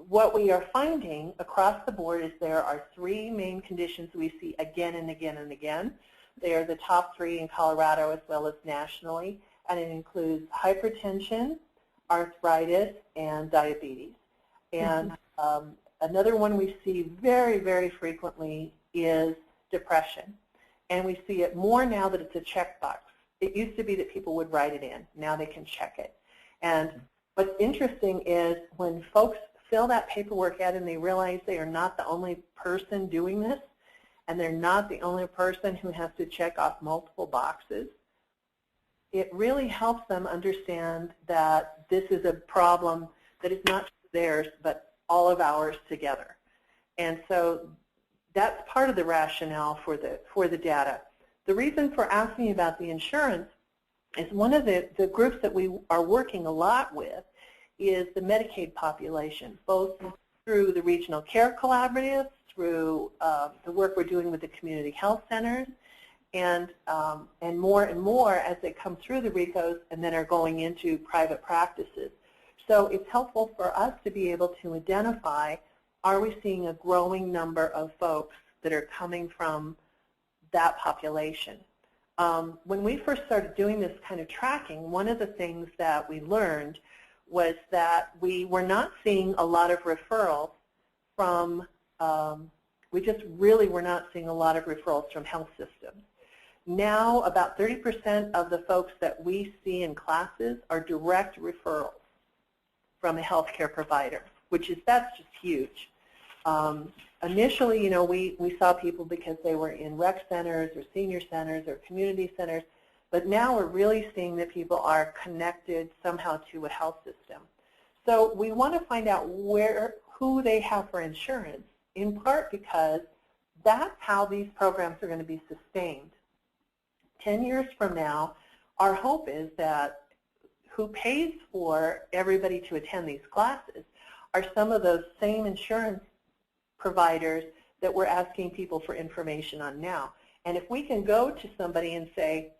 what we are finding across the board is there are three main conditions we see again and again and again. They are the top three in Colorado as well as nationally, and it includes hypertension, arthritis, and diabetes. And another one we see very, very frequently is depression. And we see it more now that it's a checkbox. It used to be that people would write it in. Now they can check it. And what's interesting is when folks fill that paperwork out and they realize they are not the only person doing this, and they're not the only person who has to check off multiple boxes, it really helps them understand that this is a problem that is not just theirs, but all of ours together. And so that's part of the rationale for the data. The reason for asking about the insurance is one of the groups that we are working a lot with is the Medicaid population, both through the regional care collaboratives, through the work we're doing with the community health centers, and more as they come through the RICOs and then are going into private practices. So it's helpful for us to be able to identify, are we seeing a growing number of folks that are coming from that population? When we first started doing this kind of tracking, one of the things that we learned was that we were not seeing a lot of referrals from, we just really were not seeing a lot of referrals from health systems. Now about 30% of the folks that we see in classes are direct referrals from a healthcare provider, that's just huge. Initially, we saw people because they were in rec centers or senior centers or community centers, but now we're really seeing that people are connected somehow to a health system. So we want to find out who they have for insurance, in part because that's how these programs are going to be sustained. 10 years from now, our hope is that who pays for everybody to attend these classes are some of those same insurance providers that we're asking people for information on now. And if we can go to somebody and say,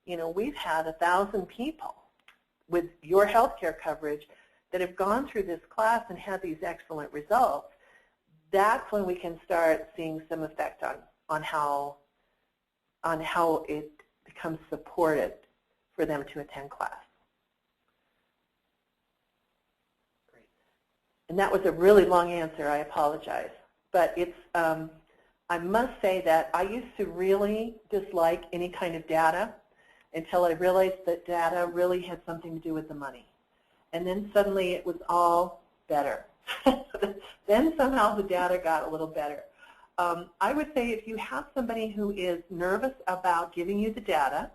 you know, we've had 1,000 people with your healthcare coverage that have gone through this class and had these excellent results, that's when we can start seeing some effect on how it becomes supported for them to attend class. Great. And that was a really long answer. I apologize. But it's, I must say that I used to really dislike any kind of data until I realized that data really had something to do with the money. And then suddenly it was all better. Then somehow the data got a little better. I would say if you have somebody who is nervous about giving you the data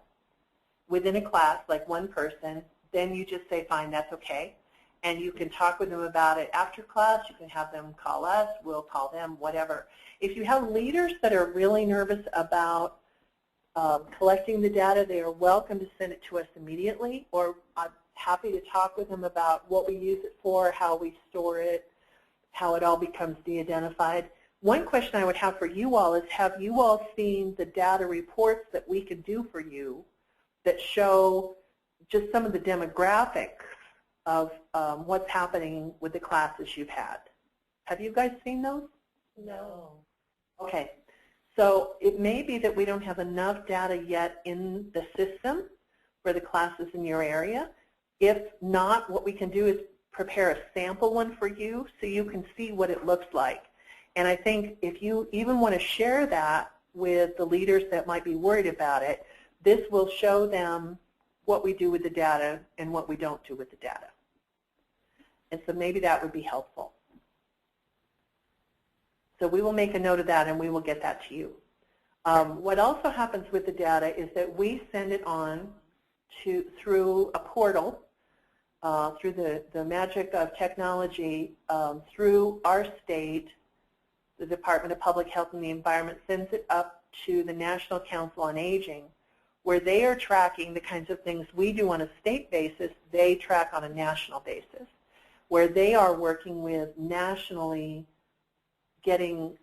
within a class, like one person, then you just say, fine, that's okay. And you can talk with them about it after class. You can have them call us. We'll call them, whatever. If you have leaders that are really nervous about collecting the data, they are welcome to send it to us immediately, or I'm happy to talk with them about what we use it for, how we store it, how it all becomes de-identified. One question I would have for you all is, have you all seen the data reports that we can do for you that show just some of the demographics of what's happening with the classes you've had? Have you guys seen those? No. Okay. So it may be that we don't have enough data yet in the system for the classes in your area. If not, what we can do is prepare a sample one for you so you can see what it looks like. And I think if you even want to share that with the leaders that might be worried about it, this will show them what we do with the data and what we don't do with the data. And so maybe that would be helpful. So we will make a note of that and we will get that to you. What also happens with the data is that we send it on through a portal, through the magic of technology, through our state. The Department of Public Health and the Environment sends it up to the National Council on Aging, where they are tracking the kinds of things we do on a state basis, they track on a national basis, where they are working with nationally getting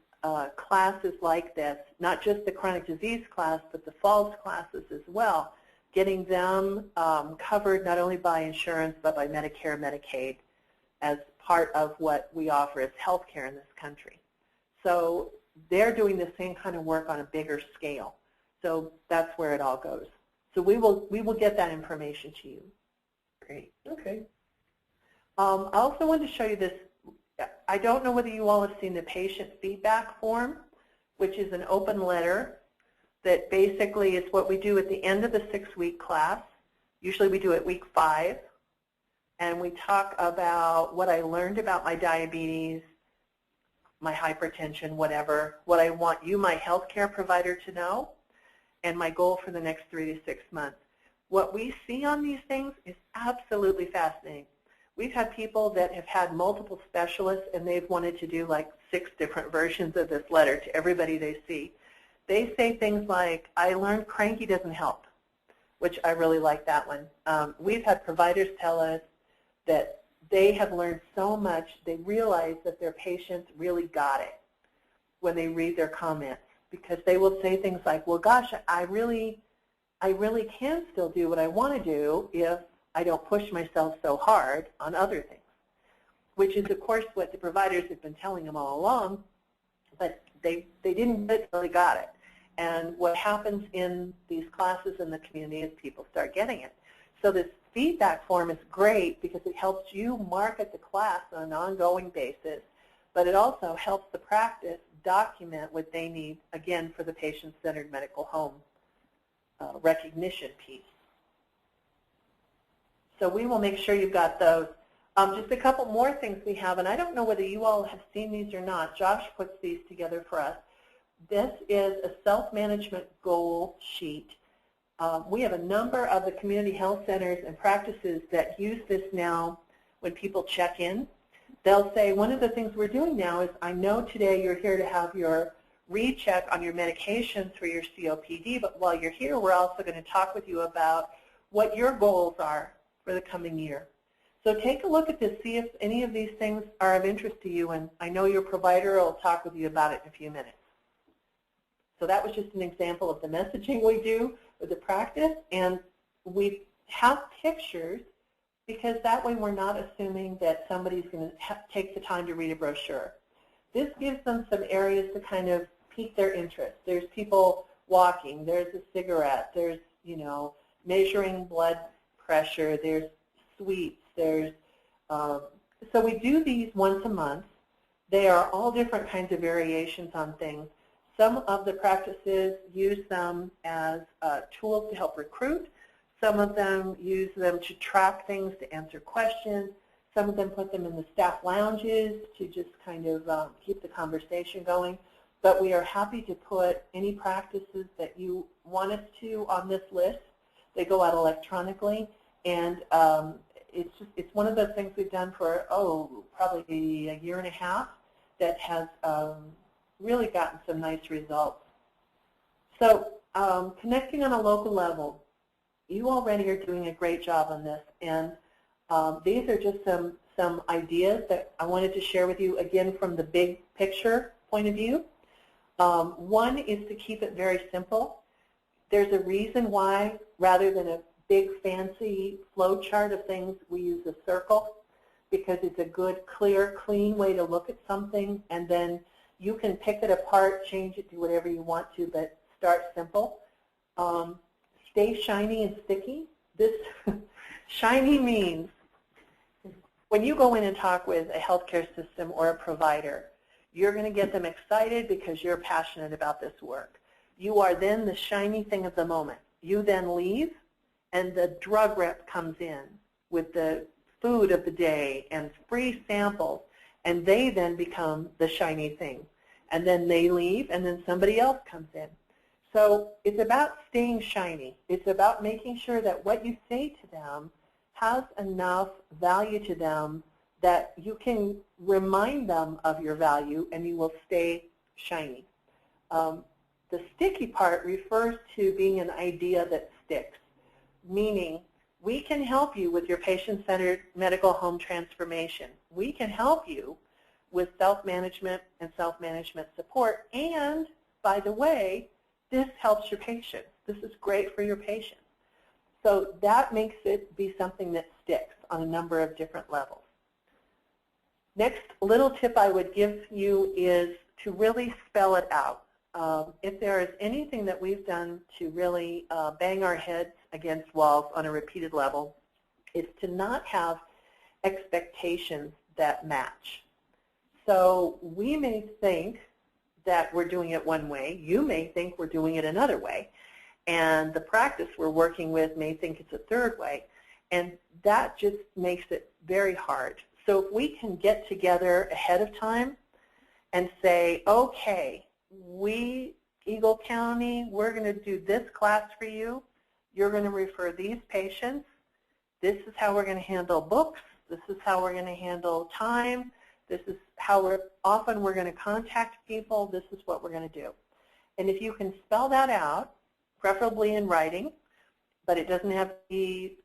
classes like this, not just the chronic disease class, but the falls classes as well, getting them covered not only by insurance, but by Medicare, Medicaid, as part of what we offer as health care in this country. So they're doing the same kind of work on a bigger scale. So that's where it all goes. So we will get that information to you. Great. Okay. I also wanted to show you this. I don't know whether you all have seen the patient feedback form, which is an open letter that basically is what we do at the end of the 6-week class. Usually we do it week 5. And we talk about what I learned about my diabetes, my hypertension, whatever, what I want you, my healthcare provider, to know, and my goal for the next 3 to 6 months. What we see on these things is absolutely fascinating. We've had people that have had multiple specialists and they've wanted to do like 6 different versions of this letter to everybody they see. They say things like, I learned cranky doesn't help, which I really like that one. We've had providers tell us that they have learned so much, they realize that their patients really got it when they read their comments, because they will say things like, well, gosh, I really can still do what I want to do if I don't push myself so hard on other things, which is, of course, what the providers have been telling them all along, but they didn't really got it. And what happens in these classes in the community is people start getting it. So this feedback form is great because it helps you market the class on an ongoing basis, but it also helps the practice document what they need, again, for the patient-centered medical home recognition piece. So we will make sure you've got those. Just a couple more things we have, and I don't know whether you all have seen these or not. Josh puts these together for us. This is a self-management goal sheet. We have a number of the community health centers and practices that use this now when people check in. They'll say, one of the things we're doing now is, I know today you're here to have your recheck on your medications for your COPD, but while you're here, we're also going to talk with you about what your goals are for the coming year. So take a look at this, see if any of these things are of interest to you, and I know your provider will talk with you about it in a few minutes. So that was just an example of the messaging we do with the practice, and we have pictures because that way we're not assuming that somebody's going to take the time to read a brochure. This gives them some areas to kind of pique their interest. There's people walking, there's a cigarette, there's, you know, measuring blood pressure, there's sweets, there's, so we do these once a month. They are all different kinds of variations on things. Some of the practices use them as tools to help recruit. Some of them use them to track things, to answer questions. Some of them put them in the staff lounges to just kind of keep the conversation going. But we are happy to put any practices that you want us to on this list. They go out electronically, and it's one of those things we've done for, probably a year and a half that has really gotten some nice results. So connecting on a local level, you already are doing a great job on this, and these are just some ideas that I wanted to share with you, again, from the big picture point of view. One is to keep it very simple. There's a reason why, rather than a big fancy flow chart of things, we use a circle, because it's a good, clear, clean way to look at something, and then you can pick it apart, change it, do whatever you want to, but start simple. Stay shiny and sticky. This shiny means when you go in and talk with a healthcare system or a provider, you're going to get them excited because you're passionate about this work. You are then the shiny thing of the moment. You then leave, and the drug rep comes in with the food of the day and free samples, and they then become the shiny thing. And then they leave, and then somebody else comes in. So it's about staying shiny. It's about making sure that what you say to them has enough value to them that you can remind them of your value, and you will stay shiny. The sticky part refers to being an idea that sticks, meaning we can help you with your patient-centered medical home transformation. We can help you with self-management and self-management support, and, by the way, this helps your patients. This is great for your patients. So that makes it be something that sticks on a number of different levels. Next little tip I would give you is to really spell it out. If there is anything that we've done to really bang our heads against walls on a repeated level, it's to not have expectations that match. So we may think that we're doing it one way. You may think we're doing it another way. And the practice we're working with may think it's a third way. And that just makes it very hard. So if we can get together ahead of time and say, okay, we, Eagle County, we're going to do this class for you. You're going to refer these patients. This is how we're going to handle books. This is how we're going to handle time. This is how often we're going to contact people. This is what we're going to do. And if you can spell that out, preferably in writing, but it doesn't have to be,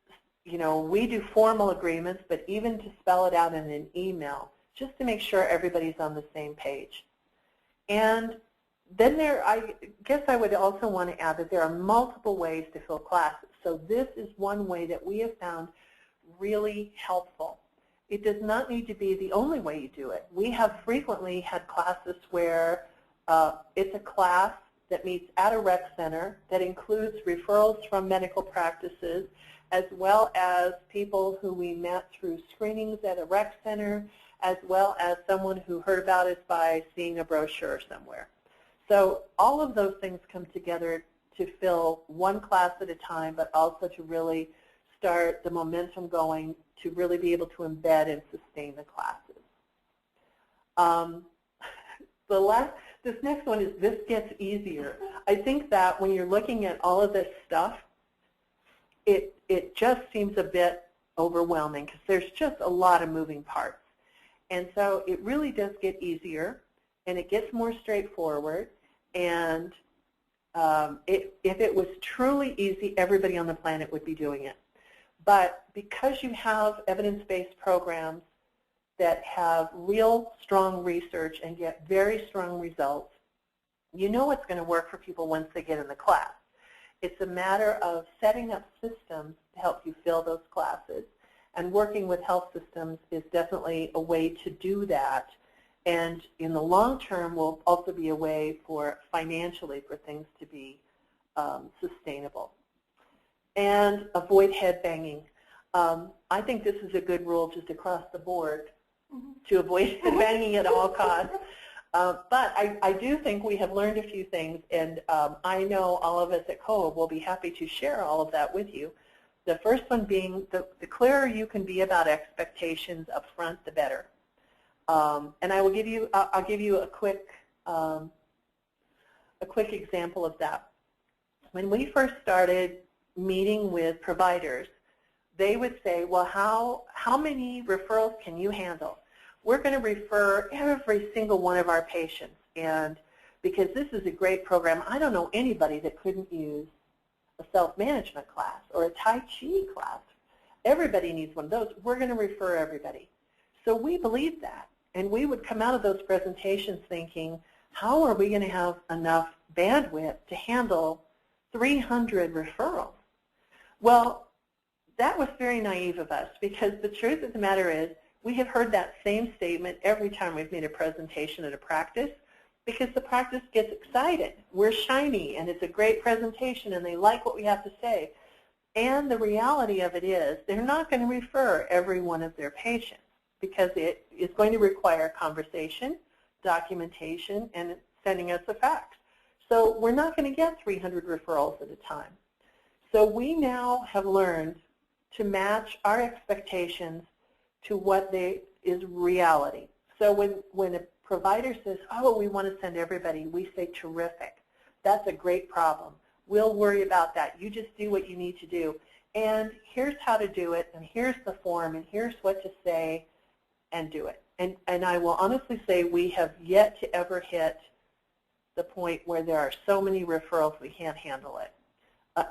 you know, we do formal agreements, but even to spell it out in an email, just to make sure everybody's on the same page. And then I guess I would also want to add that there are multiple ways to fill classes. So this is one way that we have found really helpful. It does not need to be the only way you do it. We have frequently had classes where it's a class that meets at a rec center that includes referrals from medical practices, as well as people who we met through screenings at a rec center, as well as someone who heard about us by seeing a brochure somewhere. So all of those things come together to fill one class at a time, but also to really start the momentum going to really be able to embed and sustain the classes. This next one is, this gets easier. I think that when you're looking at all of this stuff, it just seems a bit overwhelming because there's just a lot of moving parts. And so it really does get easier, and it gets more straightforward. And if it was truly easy, everybody on the planet would be doing it. But because you have evidence-based programs that have real strong research and get very strong results, you know what's going to work for people once they get in the class. It's a matter of setting up systems to help you fill those classes. And working with health systems is definitely a way to do that. And in the long term will also be a way for financially for things to be sustainable. And avoid head banging. I think this is a good rule just across the board to avoid head banging at all costs. But I do think we have learned a few things, and I know all of us at COA will be happy to share all of that with you. The first one being the clearer you can be about expectations up front, the better. And I will give you, I'll give you a quick example of that. When we first started meeting with providers, they would say, well, how many referrals can you handle? We're going to refer every single one of our patients, and because this is a great program, I don't know anybody that couldn't use a self-management class or a Tai Chi class. Everybody needs one of those. We're going to refer everybody. So we believed that, and we would come out of those presentations thinking, how are we going to have enough bandwidth to handle 300 referrals? Well, that was very naive of us, because the truth of the matter is we have heard that same statement every time we've made a presentation at a practice, because the practice gets excited. We're shiny, and it's a great presentation, and they like what we have to say. And the reality of it is they're not going to refer every one of their patients, because it is going to require conversation, documentation, and sending us the facts. So we're not going to get 300 referrals at a time. So we now have learned to match our expectations to what is reality. So when a provider says, oh, we want to send everybody, we say, terrific. That's a great problem. We'll worry about that. You just do what you need to do. And here's how to do it, and here's the form, and here's what to say, and do it. And I will honestly say we have yet to ever hit the point where there are so many referrals we can't handle it.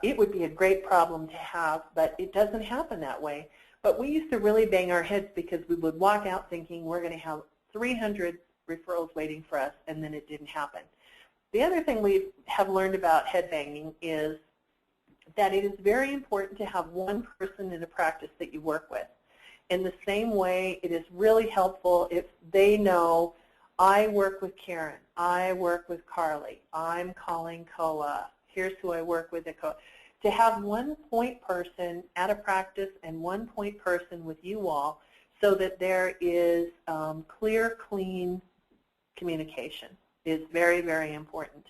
It would be a great problem to have, but it doesn't happen that way. But we used to really bang our heads because we would walk out thinking we're going to have 300 referrals waiting for us, and then it didn't happen. The other thing we have learned about head banging is that it is very important to have one person in a practice that you work with. In the same way, it is really helpful if they know, I work with Karen, I work with Carly, I'm calling COA, here's who I work with at COA. To have one point person at a practice and one point person with you all so that there is clear, clean communication is very, very important.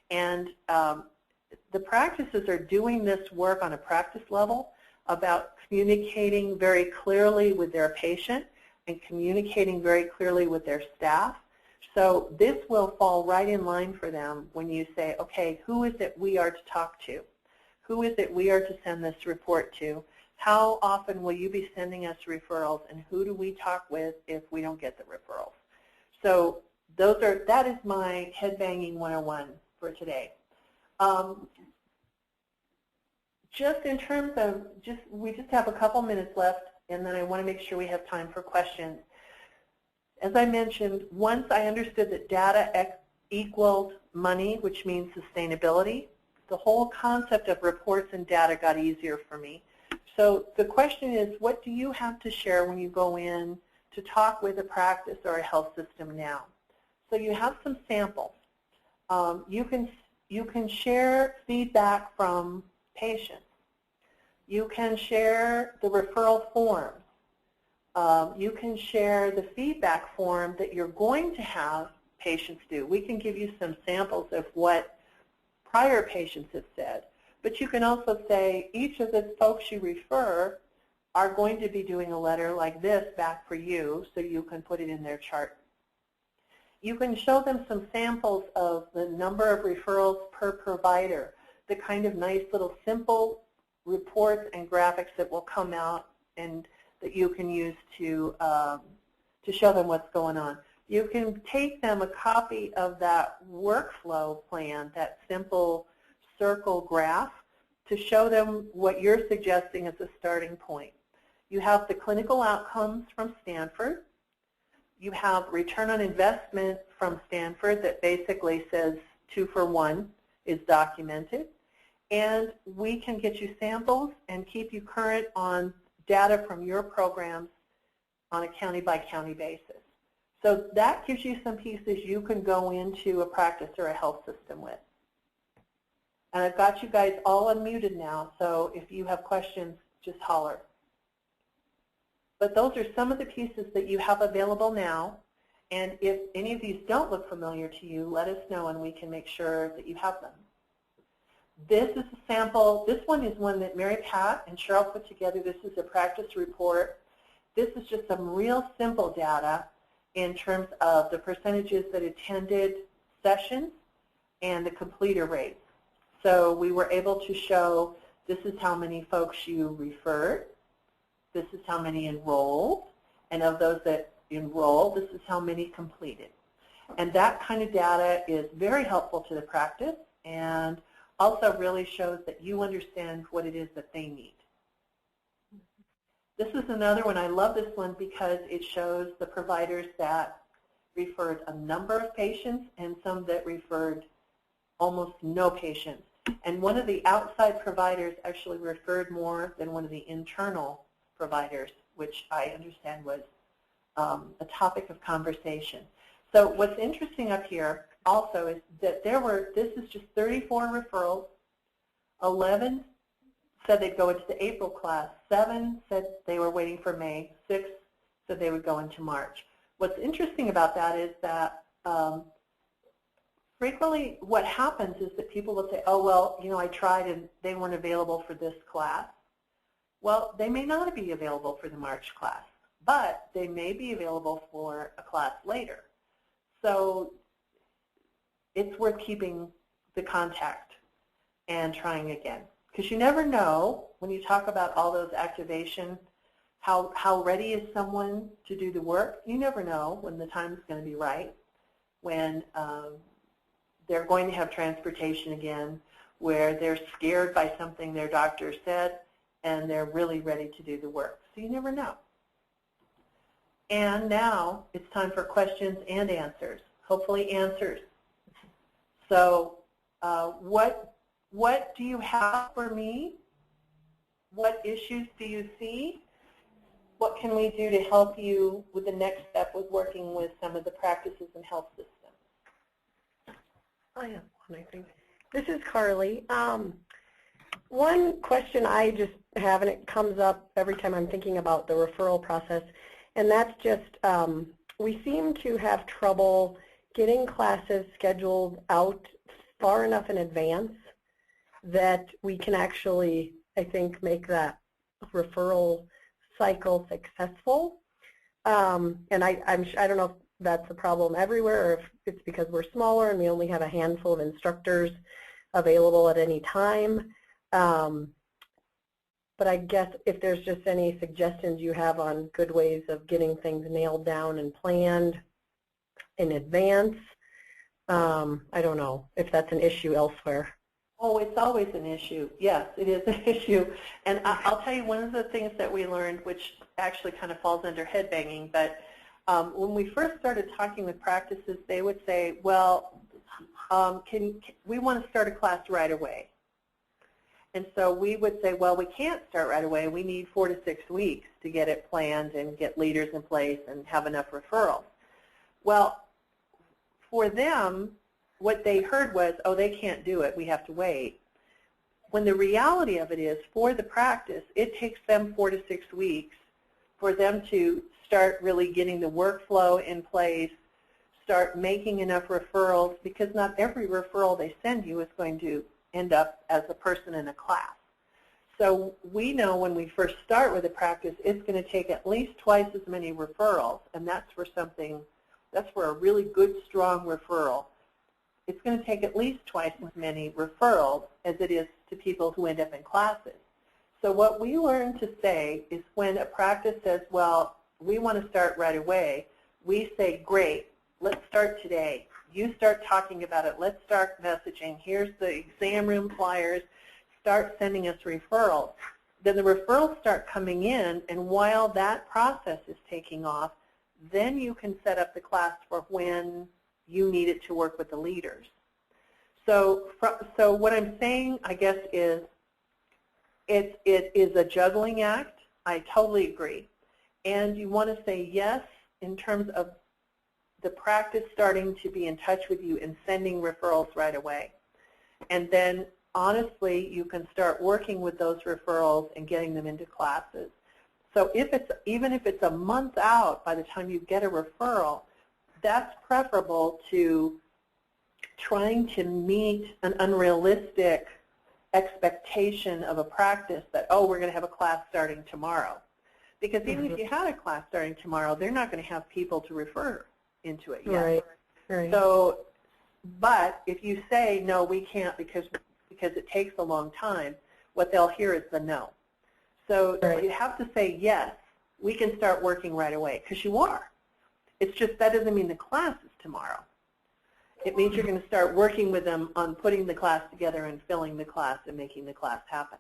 And the practices are doing this work on a practice level about communicating very clearly with their patient and communicating very clearly with their staff. So this will fall right in line for them when you say, okay, who is it we are to talk to? Who is it we are to send this report to? How often will you be sending us referrals, and who do we talk with if we don't get the referrals? So that is my head banging 101 for today. Just in terms of, we just have a couple minutes left, and then I want to make sure we have time for questions. As I mentioned, once I understood that data equaled money, which means sustainability, the whole concept of reports and data got easier for me. So the question is, what do you have to share when you go in to talk with a practice or a health system now? So you have some samples. You can share feedback from patients. You can share the referral forms. You can share the feedback form that you're going to have patients do. We can give you some samples of what prior patients have said. But you can also say each of the folks you refer are going to be doing a letter like this back for you, so you can put it in their chart. You can show them some samples of the number of referrals per provider, the kind of nice little simple reports and graphics that will come out and that you can use to show them what's going on. You can take them a copy of that workflow plan, that simple circle graph, to show them what you're suggesting as a starting point. You have the clinical outcomes from Stanford. You have return on investment from Stanford that basically says 2 for 1 is documented. And we can get you samples and keep you current on data from your programs on a county-by-county basis. So that gives you some pieces you can go into a practice or a health system with. And I've got you guys all unmuted now, so if you have questions, just holler. But those are some of the pieces that you have available now. And if any of these don't look familiar to you, let us know and we can make sure that you have them. This is a sample. This one is one that Mary Pat and Cheryl put together. This is a practice report. This is just some real simple data in terms of the percentages that attended sessions and the completer rates. So we were able to show this is how many folks you referred, this is how many enrolled, and of those that enrolled, this is how many completed. And that kind of data is very helpful to the practice and also really shows that you understand what it is that they need. This is another one. I love this one because it shows the providers that referred a number of patients and some that referred almost no patients. And one of the outside providers actually referred more than one of the internal providers, which I understand was a topic of conversation. So what's interesting up here also is that this is just 34 referrals, 11 said they'd go into the April class, 7 said they were waiting for May, 6 said they would go into March. What's interesting about that is that frequently what happens is that people will say, oh, well, you know, I tried and they weren't available for this class. Well, they may not be available for the March class, but they may be available for a class later. So it's worth keeping the contact and trying again. Because you never know, when you talk about all those activation, how ready is someone to do the work. You never know when the time is going to be right, when they're going to have transportation again, where they're scared by something their doctor said, and they're really ready to do the work. So you never know. And now it's time for questions and answers, hopefully answers. So what do you have for me? What issues do you see? What can we do to help you with the next step with working with some of the practices and health systems? I have one, I think. This is Carly. One question I just have, and it comes up every time I'm thinking about the referral process, and that's just we seem to have trouble getting classes scheduled out far enough in advance that we can actually, I think, make that referral cycle successful. And I don't know if that's a problem everywhere or if it's because we're smaller and we only have a handful of instructors available at any time. But I guess if there's just any suggestions you have on good ways of getting things nailed down and planned in advance, I don't know if that's an issue elsewhere. Oh, it's always an issue. Yes, it is an issue. And I'll tell you one of the things that we learned, which actually kind of falls under headbanging, but when we first started talking with practices, they would say, well, we want to start a class right away. And so we would say, well, we can't start right away. We need 4 to 6 weeks to get it planned and get leaders in place and have enough referrals. Well, for them, what they heard was, oh, they can't do it. We have to wait. When the reality of it is, for the practice, it takes them 4 to 6 weeks for them to start really getting the workflow in place, start making enough referrals, because not every referral they send you is going to end up as a person in a class. So we know when we first start with a practice, it's going to take at least twice as many referrals, and that's for a really good, strong referral. It's going to take at least twice as many referrals as it is to people who end up in classes. So what we learn to say is when a practice says, well, we want to start right away, we say, great, let's start today. You start talking about it. Let's start messaging. Here's the exam room flyers. start sending us referrals, then the referrals start coming in, and while that process is taking off, then you can set up the class for when you need it to work with the leaders. So what I'm saying, I guess, is it is a juggling act. I totally agree. And you want to say yes in terms of the practice starting to be in touch with you and sending referrals right away. And then, honestly, you can start working with those referrals and getting them into classes. So even if it's a month out by the time you get a referral, that's preferable to trying to meet an unrealistic expectation of a practice that, oh, we're going to have a class starting tomorrow. Because even if you had a class starting tomorrow, they're not going to have people to refer into it yet. Right. So, but if you say, no, we can't because it takes a long time, what they'll hear is the no. So you have to say, yes, we can start working right away, because you are. It's just that doesn't mean the class is tomorrow. It means you're going to start working with them on putting the class together and filling the class and making the class happen.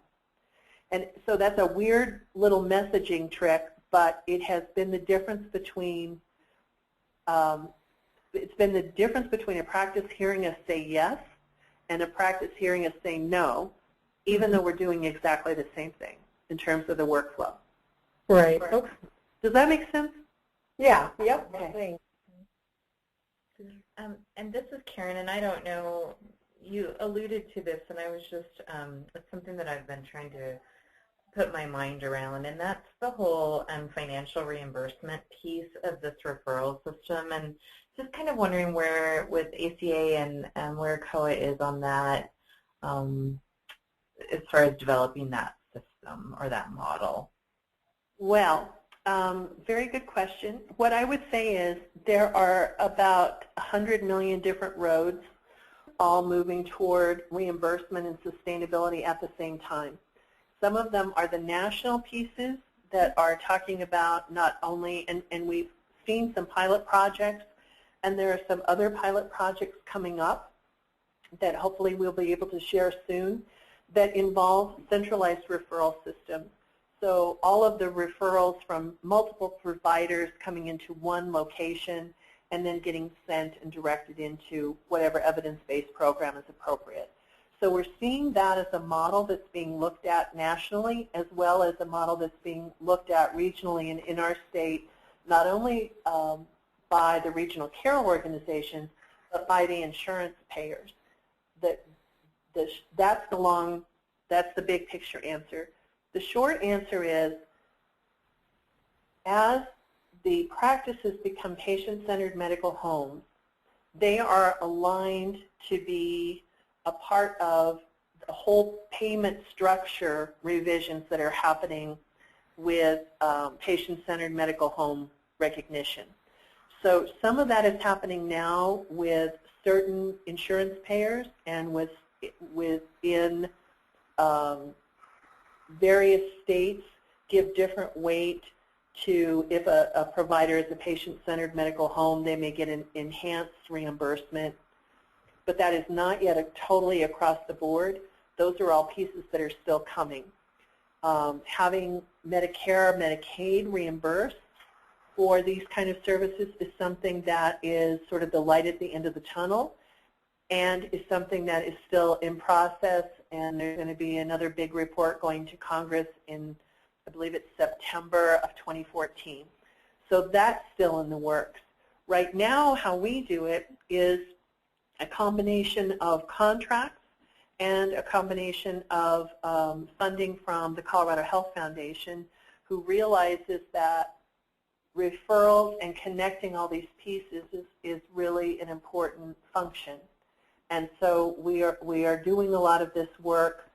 And so that's a weird little messaging trick, but it has been the difference between a practice hearing us say yes and a practice hearing us say no, even though we're doing exactly the same thing in terms of the workflow. Right. Okay. Does that make sense? Yeah. Yep. Okay. And this is Karen, and I don't know, you alluded to this, and I was just, it's something that I've been trying to put my mind around, and that's the whole financial reimbursement piece of this referral system, and just kind of wondering where, with ACA and where COA is on that, as far as developing that system or that model. Well, very good question. What I would say is there are about 100 million different roads all moving toward reimbursement and sustainability at the same time. Some of them are the national pieces that are talking about not only, and we've seen some pilot projects, and there are some other pilot projects coming up that hopefully we'll be able to share soon that involve centralized referral systems. So all of the referrals from multiple providers coming into one location and then getting sent and directed into whatever evidence-based program is appropriate. So we're seeing that as a model that's being looked at nationally, as well as a model that's being looked at regionally and in our state, not only by the regional care organizations, but by the insurance payers. That's the big picture answer. The short answer is, as the practices become patient-centered medical homes, they are aligned to be a part of the whole payment structure revisions that are happening with patient-centered medical home recognition. So some of that is happening now with certain insurance payers and within various states give different weight to, if a provider is a patient-centered medical home, they may get an enhanced reimbursement. But that is not yet totally across the board. Those are all pieces that are still coming. Having Medicare, Medicaid reimburse for these kind of services is something that is sort of the light at the end of the tunnel, and is something that is still in process, and there's going to be another big report going to Congress in, I believe it's September of 2014. So that's still in the works. Right now, how we do it is a combination of contracts and a combination of funding from the Colorado Health Foundation, who realizes that referrals and connecting all these pieces is really an important function. And so we are doing a lot of this work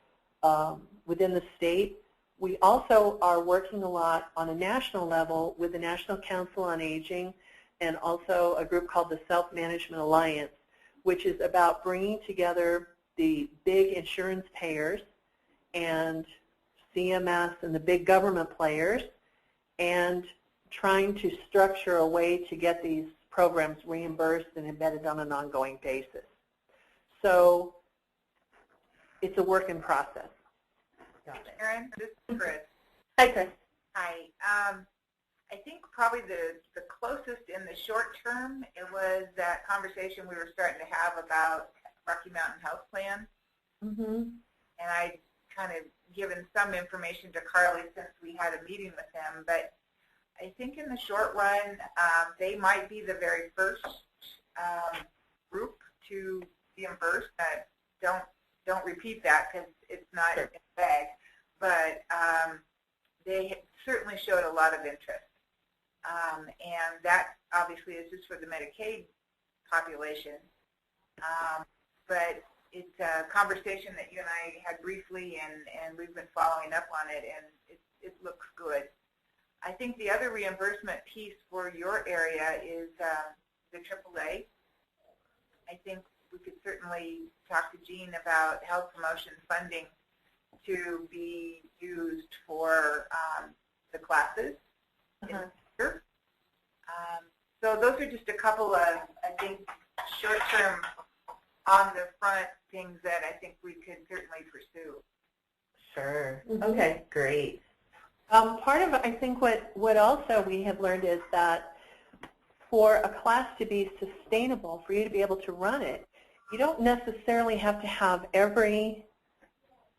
within the state. We also are working a lot on a national level with the National Council on Aging and also a group called the Self-Management Alliance, which is about bringing together the big insurance payers and CMS and the big government players and trying to structure a way to get these programs reimbursed and embedded on an ongoing basis. So it's a work in process. Got it. Karen, this is Chris. Hi, Chris. Hi. I think probably the closest in the short term, it was that conversation we were starting to have about Rocky Mountain Health Plan. Mm-hmm. And I kind of given some information to Carly since we had a meeting with him. But I think in the short run, they might be the very first group to reimburse. Don't repeat that because it's not in the bag. But they certainly showed a lot of interest. And that obviously is just for the Medicaid population. But it's a conversation that you and I had briefly, and we've been following up on it, and it looks good. I think the other reimbursement piece for your area is the AAA. I think we could certainly talk to Jean about health promotion funding to be used for the classes. So those are just a couple of, I think, short-term, on-the-front things that I think we could certainly pursue. Sure. Mm-hmm. Okay, great. Part of, I think, what also we have learned is that for a class to be sustainable, for you to be able to run it, you don't necessarily have to have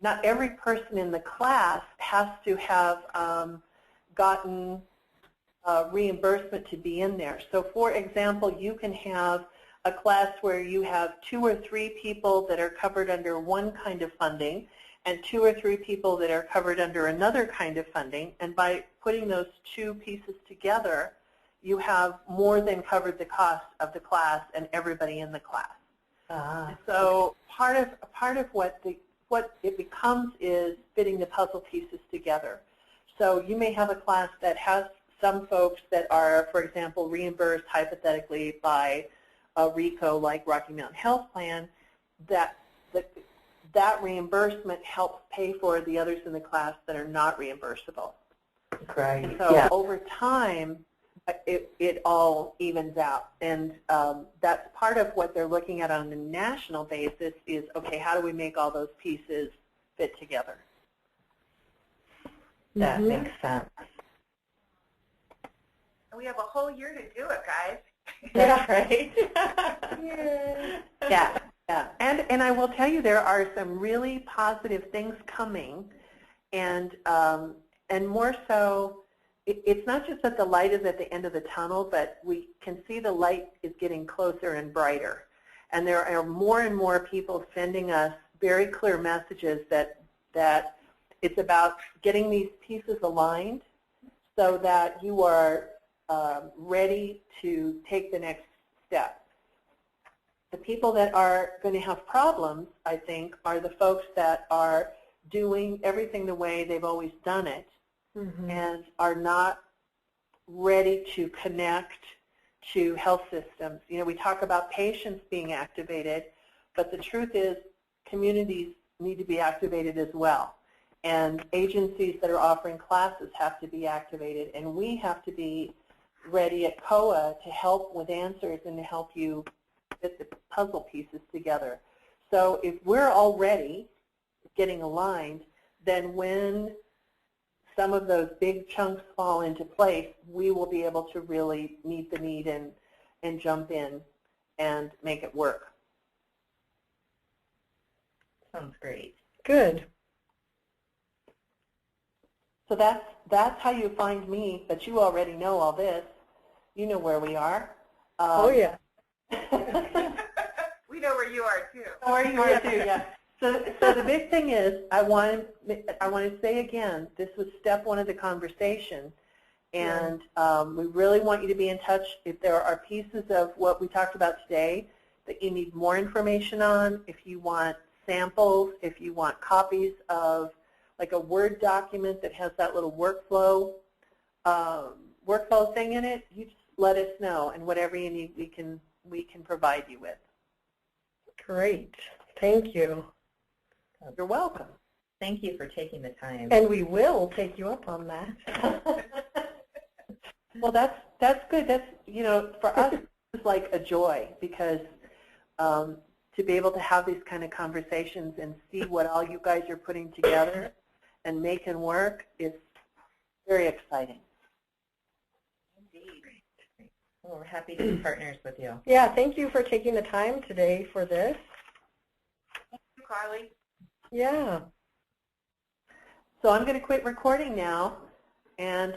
not every person in the class has to have gotten reimbursement to be in there. So for example, you can have a class where you have 2 or 3 people that are covered under one kind of funding and 2 or 3 people that are covered under another kind of funding, and by putting those 2 pieces together, you have more than covered the cost of the class and everybody in the class. So part of what it becomes is fitting the puzzle pieces together. So you may have a class that has some folks that are, for example, reimbursed hypothetically by a RICO like Rocky Mountain Health Plan, that reimbursement helps pay for the others in the class that are not reimbursable. Right. And so over time, it all evens out. And that's part of what they're looking at on a national basis is, okay, how do we make all those pieces fit together? That makes sense. And we have a whole year to do it, guys. That's right. Yeah. Yeah. And I will tell you, there are some really positive things coming, and more so, it's not just that the light is at the end of the tunnel, but we can see the light is getting closer and brighter. And there are more and more people sending us very clear messages that it's about getting these pieces aligned so that you are ready to take the next step. The people that are going to have problems, I think, are the folks that are doing everything the way they've always done it, and are not ready to connect to health systems. You know, we talk about patients being activated, but the truth is communities need to be activated as well. And agencies that are offering classes have to be activated, and we have to be ready at COA to help with answers and to help you fit the puzzle pieces together. So if we're already getting aligned, then when some of those big chunks fall into place, we will be able to really meet the need and jump in and make it work. Sounds great. Good. So that's how you find me, but you already know all this. You know where we are. Oh, yeah. We know where you are, too. Where you are, too, yeah. So the big thing is, I want to say again, this was step 1 of the conversation, and we really want you to be in touch if there are pieces of what we talked about today that you need more information on, if you want samples, if you want copies of like a Word document that has that little workflow thing in it, you just let us know, and whatever you need, we can provide you with. Great. Thank you. You're welcome. Thank you for taking the time. And we will take you up on that. Well, that's good. That's, you know, for us, it's like a joy, because to be able to have these kind of conversations and see what all you guys are putting together and making work is very exciting. Indeed. Well, we're happy to be partners with you. Yeah, thank you for taking the time today for this. Thank you, Carly. Yeah. So I'm going to quit recording now, and